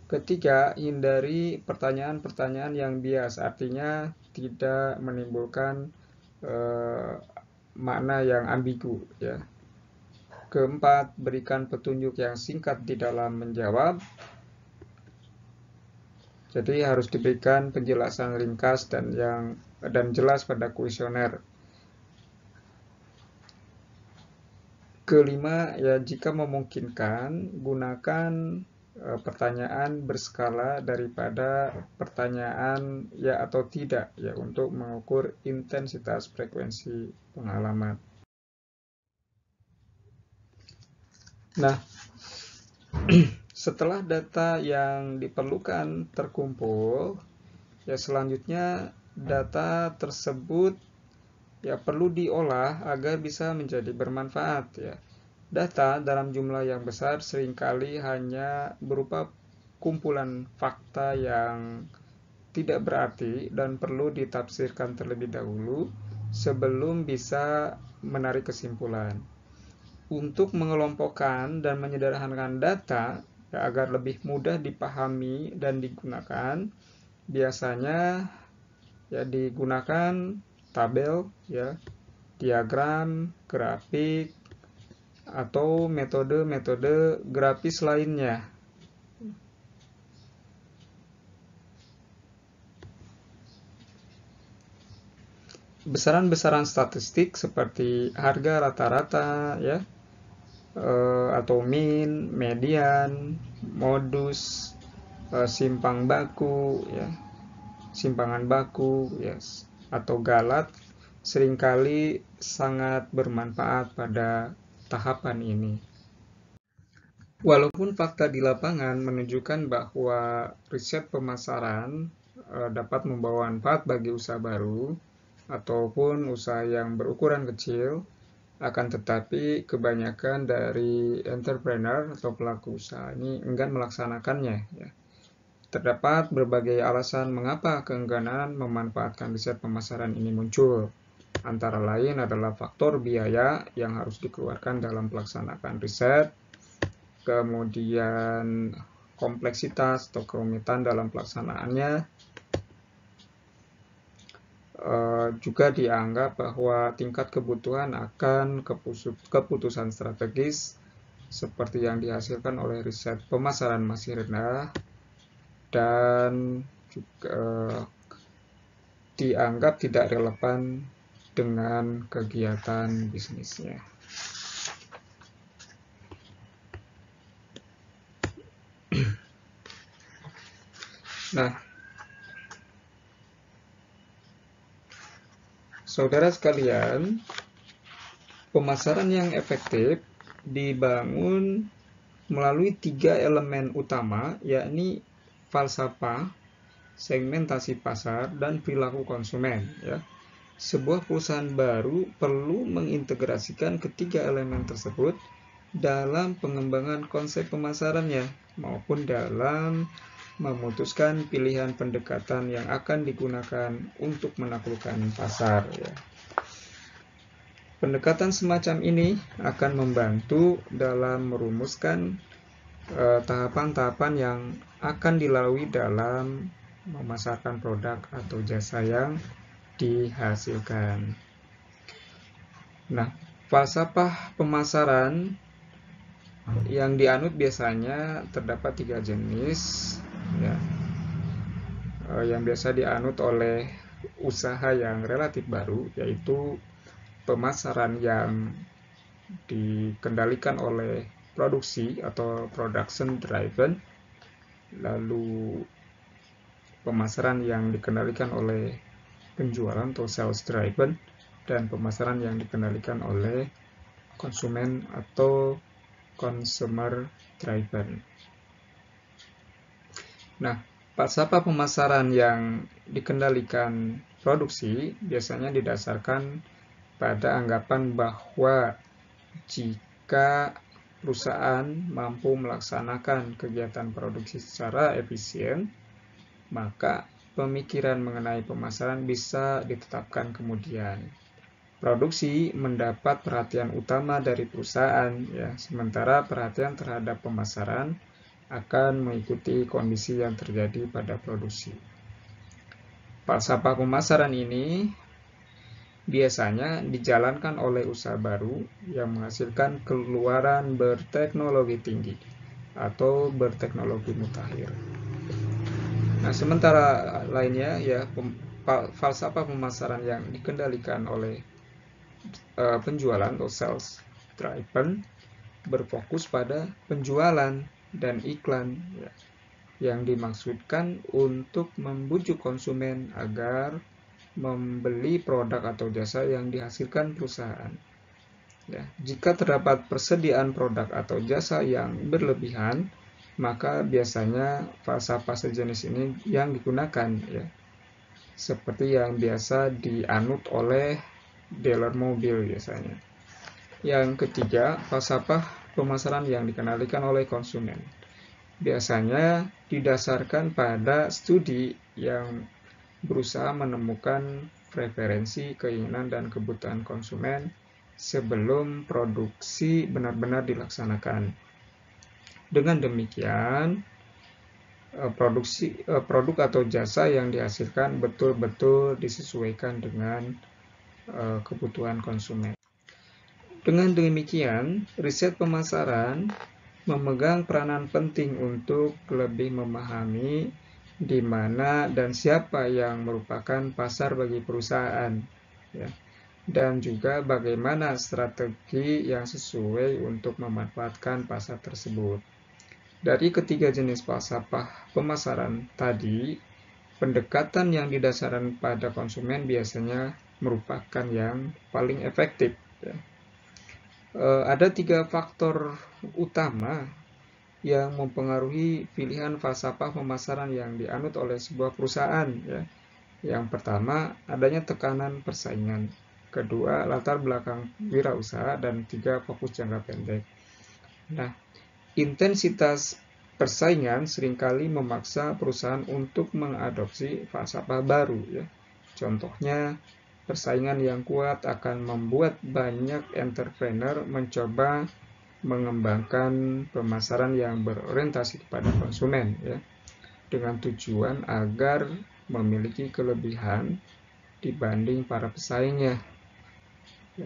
Speaker 1: Ketiga, hindari pertanyaan-pertanyaan yang bias, artinya tidak menimbulkan makna yang ambigu, ya. Keempat, berikan petunjuk yang singkat di dalam menjawab. Jadi harus diberikan penjelasan ringkas dan jelas pada kuesioner. Kelima, ya, jika memungkinkan, gunakan pertanyaan berskala daripada pertanyaan ya atau tidak, ya, untuk mengukur intensitas frekuensi pengalaman. Nah, setelah data yang diperlukan terkumpul, ya, selanjutnya data tersebut ya perlu diolah agar bisa menjadi bermanfaat, ya. Data dalam jumlah yang besar seringkali hanya berupa kumpulan fakta yang tidak berarti dan perlu ditafsirkan terlebih dahulu sebelum bisa menarik kesimpulan. Untuk mengelompokkan dan menyederhanakan data ya, agar lebih mudah dipahami dan digunakan, biasanya ya digunakan tabel, ya, diagram, grafik, atau metode-metode grafis lainnya. Besaran-besaran statistik seperti harga rata-rata, ya, atau mean, median, modus, simpang baku, ya, simpangan baku, ya, atau galat seringkali sangat bermanfaat pada tahapan ini. Walaupun fakta di lapangan menunjukkan bahwa riset pemasaran dapat membawa manfaat bagi usaha baru ataupun usaha yang berukuran kecil, akan tetapi kebanyakan dari entrepreneur atau pelaku usaha ini enggan melaksanakannya. Ya. Terdapat berbagai alasan mengapa keengganan memanfaatkan riset pemasaran ini muncul. Antara lain adalah faktor biaya yang harus dikeluarkan dalam pelaksanaan riset, kemudian kompleksitas atau kerumitan dalam pelaksanaannya, juga dianggap bahwa tingkat kebutuhan akan keputusan strategis seperti yang dihasilkan oleh riset pemasaran masih rendah, dan juga dianggap tidak relevan dengan kegiatan bisnisnya. Nah, saudara sekalian, pemasaran yang efektif dibangun melalui 3 elemen utama, yakni falsafah, segmentasi pasar, dan perilaku konsumen. Ya. Sebuah perusahaan baru perlu mengintegrasikan ketiga elemen tersebut dalam pengembangan konsep pemasarannya maupun dalam memutuskan pilihan pendekatan yang akan digunakan untuk menaklukkan pasar. Ya. Pendekatan semacam ini akan membantu dalam merumuskan tahapan-tahapan yang akan dilalui dalam memasarkan produk atau jasa yang dihasilkan. Nah, falsafah pemasaran yang dianut biasanya terdapat 3 jenis, ya, yang biasa dianut oleh usaha yang relatif baru, yaitu pemasaran yang dikendalikan oleh produksi atau production driven, lalu pemasaran yang dikendalikan oleh penjualan atau sales driven, dan pemasaran yang dikendalikan oleh konsumen atau consumer driven. Nah, falsafah pemasaran yang dikendalikan produksi biasanya didasarkan pada anggapan bahwa jika perusahaan mampu melaksanakan kegiatan produksi secara efisien, maka pemikiran mengenai pemasaran bisa ditetapkan kemudian. Produksi mendapat perhatian utama dari perusahaan, ya, sementara perhatian terhadap pemasaran akan mengikuti kondisi yang terjadi pada produksi. Falsafah pemasaran ini biasanya dijalankan oleh usaha baru yang menghasilkan keluaran berteknologi tinggi atau berteknologi mutakhir. Nah, sementara lainnya, ya, falsafah pemasaran yang dikendalikan oleh penjualan atau sales driven berfokus pada penjualan dan iklan, ya, yang dimaksudkan untuk membujuk konsumen agar membeli produk atau jasa yang dihasilkan perusahaan. Ya, jika terdapat persediaan produk atau jasa yang berlebihan, maka biasanya falsafah sejenis ini yang digunakan, ya, seperti yang biasa dianut oleh dealer mobil biasanya. Yang ketiga, falsafah pemasaran yang dikendalikan oleh konsumen. Biasanya didasarkan pada studi yang berusaha menemukan preferensi, keinginan, dan kebutuhan konsumen sebelum produksi benar-benar dilaksanakan. Dengan demikian, produk atau jasa yang dihasilkan betul-betul disesuaikan dengan kebutuhan konsumen. Dengan demikian, riset pemasaran memegang peranan penting untuk lebih memahami di mana dan siapa yang merupakan pasar bagi perusahaan, ya, dan juga bagaimana strategi yang sesuai untuk memanfaatkan pasar tersebut. Dari ketiga jenis falsafah pemasaran tadi, pendekatan yang didasarkan pada konsumen biasanya merupakan yang paling efektif. Ada 3 faktor utama yang mempengaruhi pilihan falsafah pemasaran yang dianut oleh sebuah perusahaan. Yang pertama, adanya tekanan persaingan. Kedua, latar belakang wirausaha. Dan 3, fokus jangka pendek. Nah, intensitas persaingan seringkali memaksa perusahaan untuk mengadopsi falsafah baru. Contohnya, persaingan yang kuat akan membuat banyak entrepreneur mencoba mengembangkan pemasaran yang berorientasi kepada konsumen, dengan tujuan agar memiliki kelebihan dibanding para pesaingnya.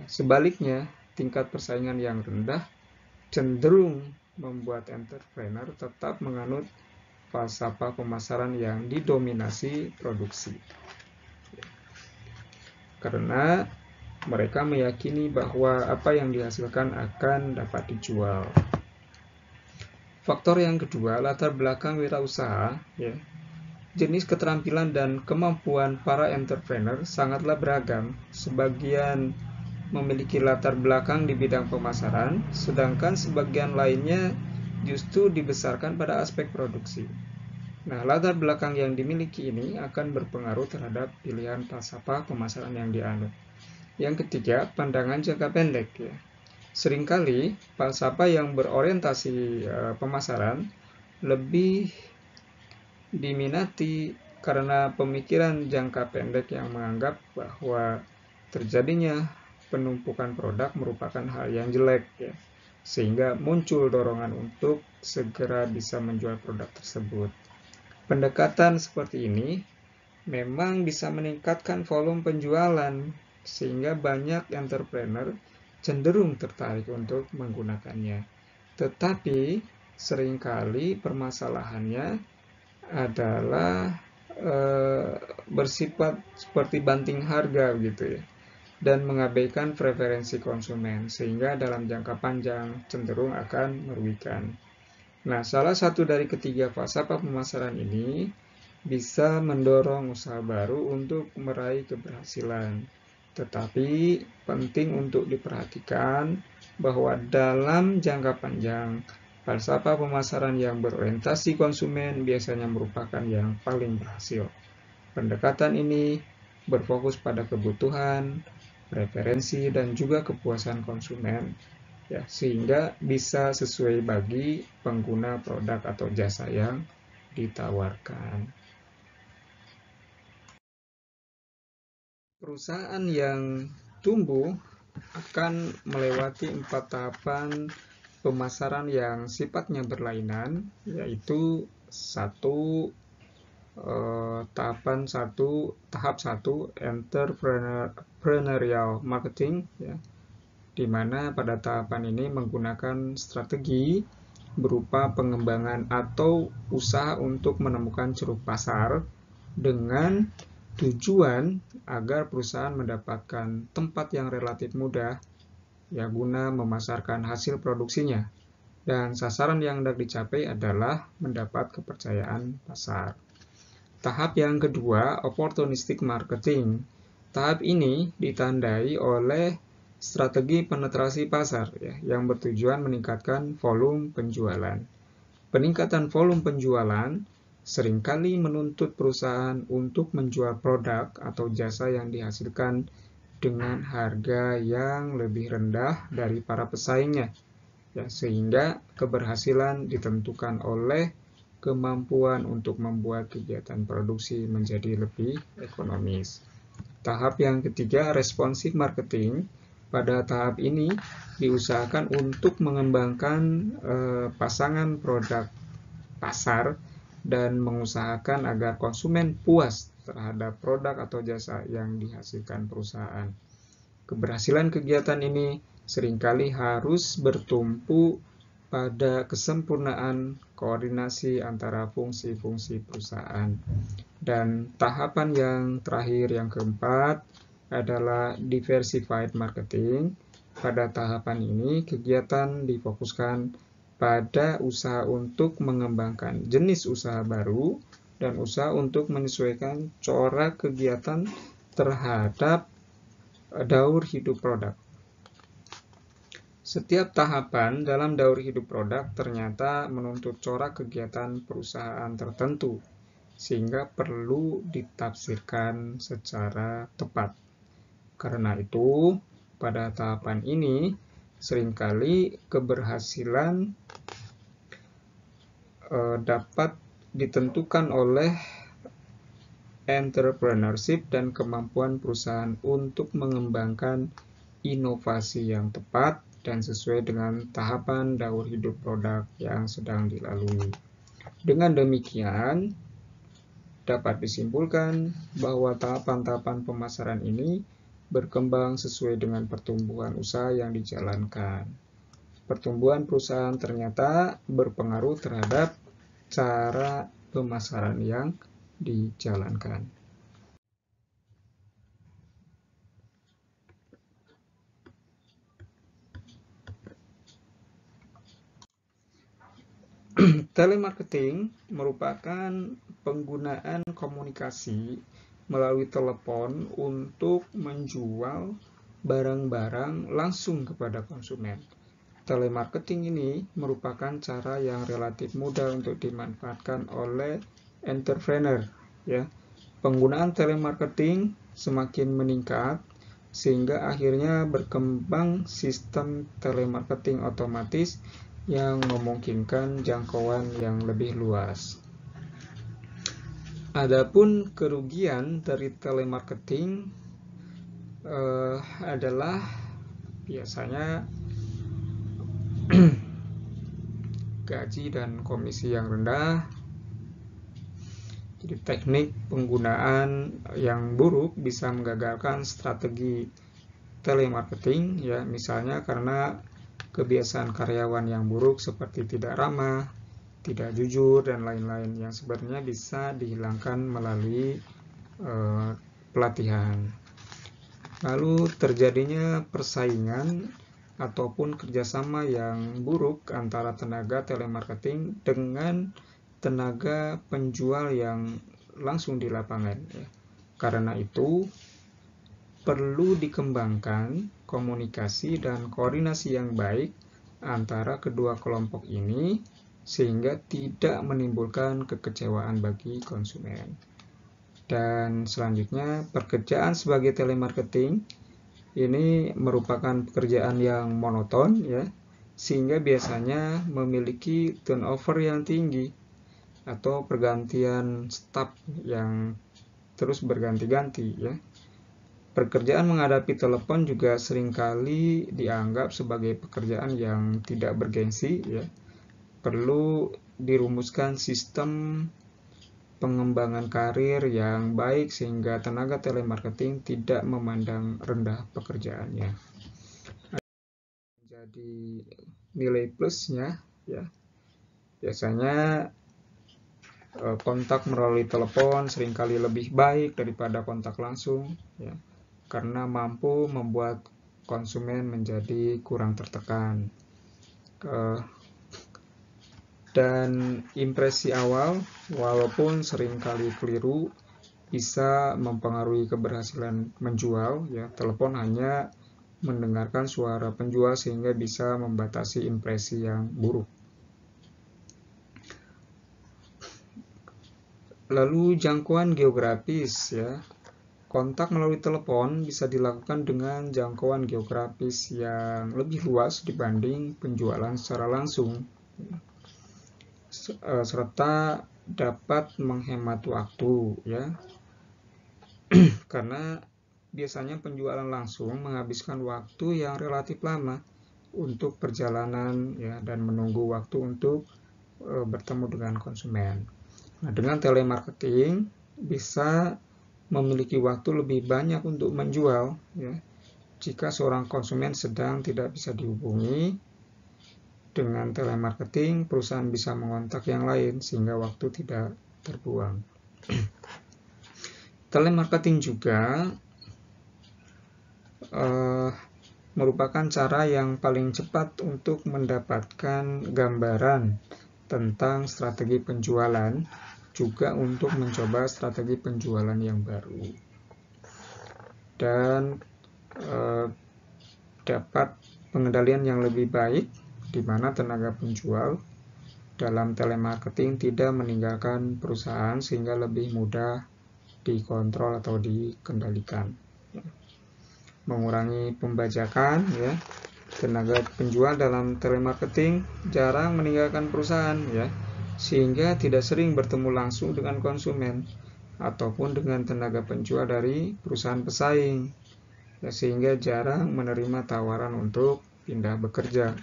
Speaker 1: Sebaliknya, tingkat persaingan yang rendah cenderung membuat entrepreneur tetap menganut falsafah pemasaran yang didominasi produksi. Karena mereka meyakini bahwa apa yang dihasilkan akan dapat dijual. Faktor yang kedua, latar belakang wirausaha. Jenis keterampilan dan kemampuan para entrepreneur sangatlah beragam. Sebagian memiliki latar belakang di bidang pemasaran, sedangkan sebagian lainnya justru dibesarkan pada aspek produksi. Nah, latar belakang yang dimiliki ini akan berpengaruh terhadap pilihan falsafah pemasaran yang dianut. Yang ketiga, pandangan jangka pendek. Seringkali falsafah yang berorientasi pemasaran lebih diminati karena pemikiran jangka pendek yang menganggap bahwa terjadinya penumpukan produk merupakan hal yang jelek, sehingga muncul dorongan untuk segera bisa menjual produk tersebut. Pendekatan seperti ini memang bisa meningkatkan volume penjualan, sehingga banyak entrepreneur cenderung tertarik untuk menggunakannya. Tetapi seringkali permasalahannya adalah bersifat seperti banting harga gitu, dan mengabaikan preferensi konsumen, sehingga dalam jangka panjang cenderung akan merugikan. Nah, salah satu dari ketiga falsafah pemasaran ini bisa mendorong usaha baru untuk meraih keberhasilan. Tetapi penting untuk diperhatikan bahwa dalam jangka panjang, falsafah pemasaran yang berorientasi konsumen biasanya merupakan yang paling berhasil. Pendekatan ini berfokus pada kebutuhan, preferensi, dan juga kepuasan konsumen, sehingga bisa sesuai bagi pengguna produk atau jasa yang ditawarkan. Perusahaan yang tumbuh akan melewati 4 tahapan pemasaran yang sifatnya berlainan, yaitu tahap 1 entrepreneurial marketing, di mana pada tahapan ini menggunakan strategi berupa pengembangan atau usaha untuk menemukan ceruk pasar dengan tujuan agar perusahaan mendapatkan tempat yang relatif mudah guna memasarkan hasil produksinya, dan sasaran yang hendak dicapai adalah mendapat kepercayaan pasar. Tahap yang kedua, opportunistic marketing. Tahap ini ditandai oleh strategi penetrasi pasar, yang bertujuan meningkatkan volume penjualan. Peningkatan volume penjualan seringkali menuntut perusahaan untuk menjual produk atau jasa yang dihasilkan dengan harga yang lebih rendah dari para pesaingnya, sehingga keberhasilan ditentukan oleh kemampuan untuk membuat kegiatan produksi menjadi lebih ekonomis. Tahap yang ketiga, responsive marketing. Pada tahap ini diusahakan untuk mengembangkan pasangan produk pasar dan mengusahakan agar konsumen puas terhadap produk atau jasa yang dihasilkan perusahaan. Keberhasilan kegiatan ini seringkali harus bertumpu pada kesempurnaan koordinasi antara fungsi-fungsi perusahaan. Dan tahapan yang terakhir, yang keempat, adalah diversified marketing. Pada tahapan ini, kegiatan difokuskan pada usaha untuk mengembangkan jenis usaha baru dan usaha untuk menyesuaikan corak kegiatan terhadap daur hidup produk. Setiap tahapan dalam daur hidup produk ternyata menuntut corak kegiatan perusahaan tertentu, sehingga perlu ditafsirkan secara tepat. Karena itu, pada tahapan ini, seringkali keberhasilan dapat ditentukan oleh entrepreneurship dan kemampuan perusahaan untuk mengembangkan inovasi yang tepat dan sesuai dengan tahapan daur hidup produk yang sedang dilalui. Dengan demikian, dapat disimpulkan bahwa tahapan-tahapan pemasaran ini berkembang sesuai dengan pertumbuhan usaha yang dijalankan. Pertumbuhan perusahaan ternyata berpengaruh terhadap cara pemasaran yang dijalankan. Telemarketing merupakan penggunaan komunikasi melalui telepon untuk menjual barang-barang langsung kepada konsumen. Telemarketing ini merupakan cara yang relatif mudah untuk dimanfaatkan oleh entrepreneur. Ya. Penggunaan telemarketing semakin meningkat sehingga akhirnya berkembang sistem telemarketing otomatis yang memungkinkan jangkauan yang lebih luas. Adapun kerugian dari telemarketing adalah biasanya gaji dan komisi yang rendah. Jadi teknik penggunaan yang buruk bisa menggagalkan strategi telemarketing, ya, misalnya karena kebiasaan karyawan yang buruk seperti tidak ramah, tidak jujur, dan lain-lain yang sebenarnya bisa dihilangkan melalui pelatihan. Lalu terjadinya persaingan ataupun kerjasama yang buruk antara tenaga telemarketing dengan tenaga penjual yang langsung di lapangan. Karena itu, perlu dikembangkan komunikasi dan koordinasi yang baik antara kedua kelompok ini sehingga tidak menimbulkan kekecewaan bagi konsumen. Dan selanjutnya, pekerjaan sebagai telemarketing ini merupakan pekerjaan yang monoton, ya, sehingga biasanya memiliki turnover yang tinggi atau pergantian staf yang terus berganti-ganti, ya. Pekerjaan menghadapi telepon juga seringkali dianggap sebagai pekerjaan yang tidak bergengsi, ya. Perlu dirumuskan sistem pengembangan karir yang baik sehingga tenaga telemarketing tidak memandang rendah pekerjaannya. Jadi nilai plusnya, ya, biasanya kontak melalui telepon seringkali lebih baik daripada kontak langsung, ya, karena mampu membuat konsumen menjadi kurang tertekan. Dan impresi awal, walaupun seringkali keliru, bisa mempengaruhi keberhasilan menjual. Ya, telepon hanya mendengarkan suara penjual sehingga bisa membatasi impresi yang buruk. Lalu jangkauan geografis, ya. Kontak melalui telepon bisa dilakukan dengan jangkauan geografis yang lebih luas dibanding penjualan secara langsung, serta dapat menghemat waktu, ya. Karena biasanya penjualan langsung menghabiskan waktu yang relatif lama untuk perjalanan, ya, dan menunggu waktu untuk bertemu dengan konsumen. Nah, dengan telemarketing bisa memiliki waktu lebih banyak untuk menjual, ya. Jika seorang konsumen sedang tidak bisa dihubungi, dengan telemarketing perusahaan bisa mengontak yang lain sehingga waktu tidak terbuang. Telemarketing juga merupakan cara yang paling cepat untuk mendapatkan gambaran tentang strategi penjualan juga untuk mencoba strategi penjualan yang baru dan dapat pengendalian yang lebih baik, di mana tenaga penjual dalam telemarketing tidak meninggalkan perusahaan sehingga lebih mudah dikontrol atau dikendalikan. Mengurangi pembajakan, ya. Tenaga penjual dalam telemarketing jarang meninggalkan perusahaan, ya, sehingga tidak sering bertemu langsung dengan konsumen ataupun dengan tenaga penjual dari perusahaan pesaing, ya, sehingga jarang menerima tawaran untuk pindah bekerja.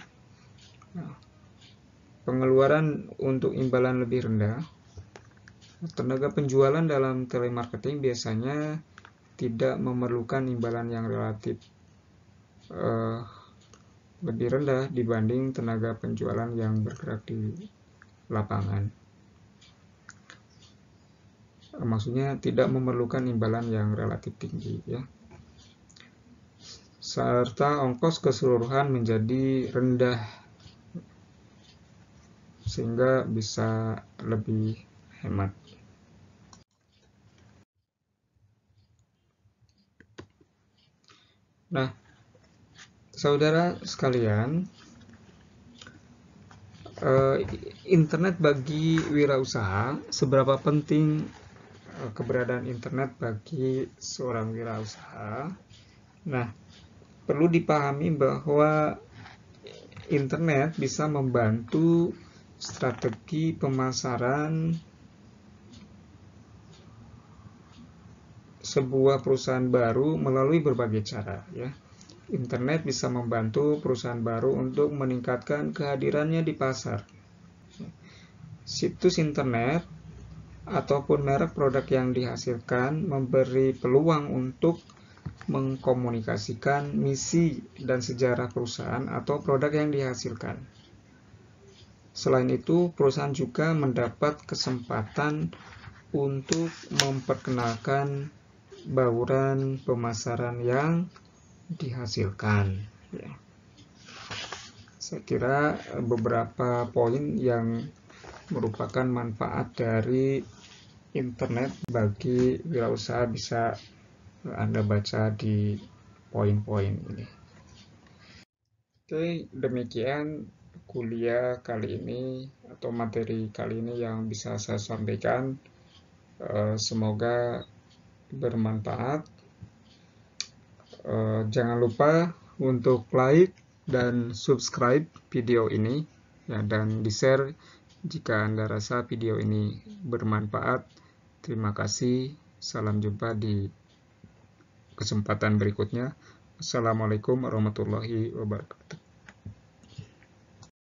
Speaker 1: Nah, pengeluaran untuk imbalan lebih rendah. Tenaga penjualan dalam telemarketing biasanya tidak memerlukan imbalan yang relatif lebih rendah dibanding tenaga penjualan yang bergerak di lapangan. Maksudnya tidak memerlukan imbalan yang relatif tinggi, ya. Serta ongkos keseluruhan menjadi rendah sehingga bisa lebih hemat. Nah, saudara sekalian, internet bagi wirausaha, seberapa penting keberadaan internet bagi seorang wirausaha? Nah, perlu dipahami bahwa internet bisa membantu strategi pemasaran sebuah perusahaan baru melalui berbagai cara, ya. Internet bisa membantu perusahaan baru untuk meningkatkan kehadirannya di pasar. Situs internet ataupun merek produk yang dihasilkan memberi peluang untuk mengkomunikasikan misi dan sejarah perusahaan atau produk yang dihasilkan. Selain itu, perusahaan juga mendapat kesempatan untuk memperkenalkan bauran pemasaran yang dihasilkan, ya. Saya kira beberapa poin yang merupakan manfaat dari internet bagi wirausaha bisa Anda baca di poin-poin ini. Oke, demikian kuliah kali ini atau materi kali ini yang bisa saya sampaikan. Semoga bermanfaat. Jangan lupa untuk like dan subscribe video ini, ya, dan di-share jika Anda rasa video ini bermanfaat. Terima kasih. Salam jumpa di kesempatan berikutnya. Assalamualaikum warahmatullahi wabarakatuh.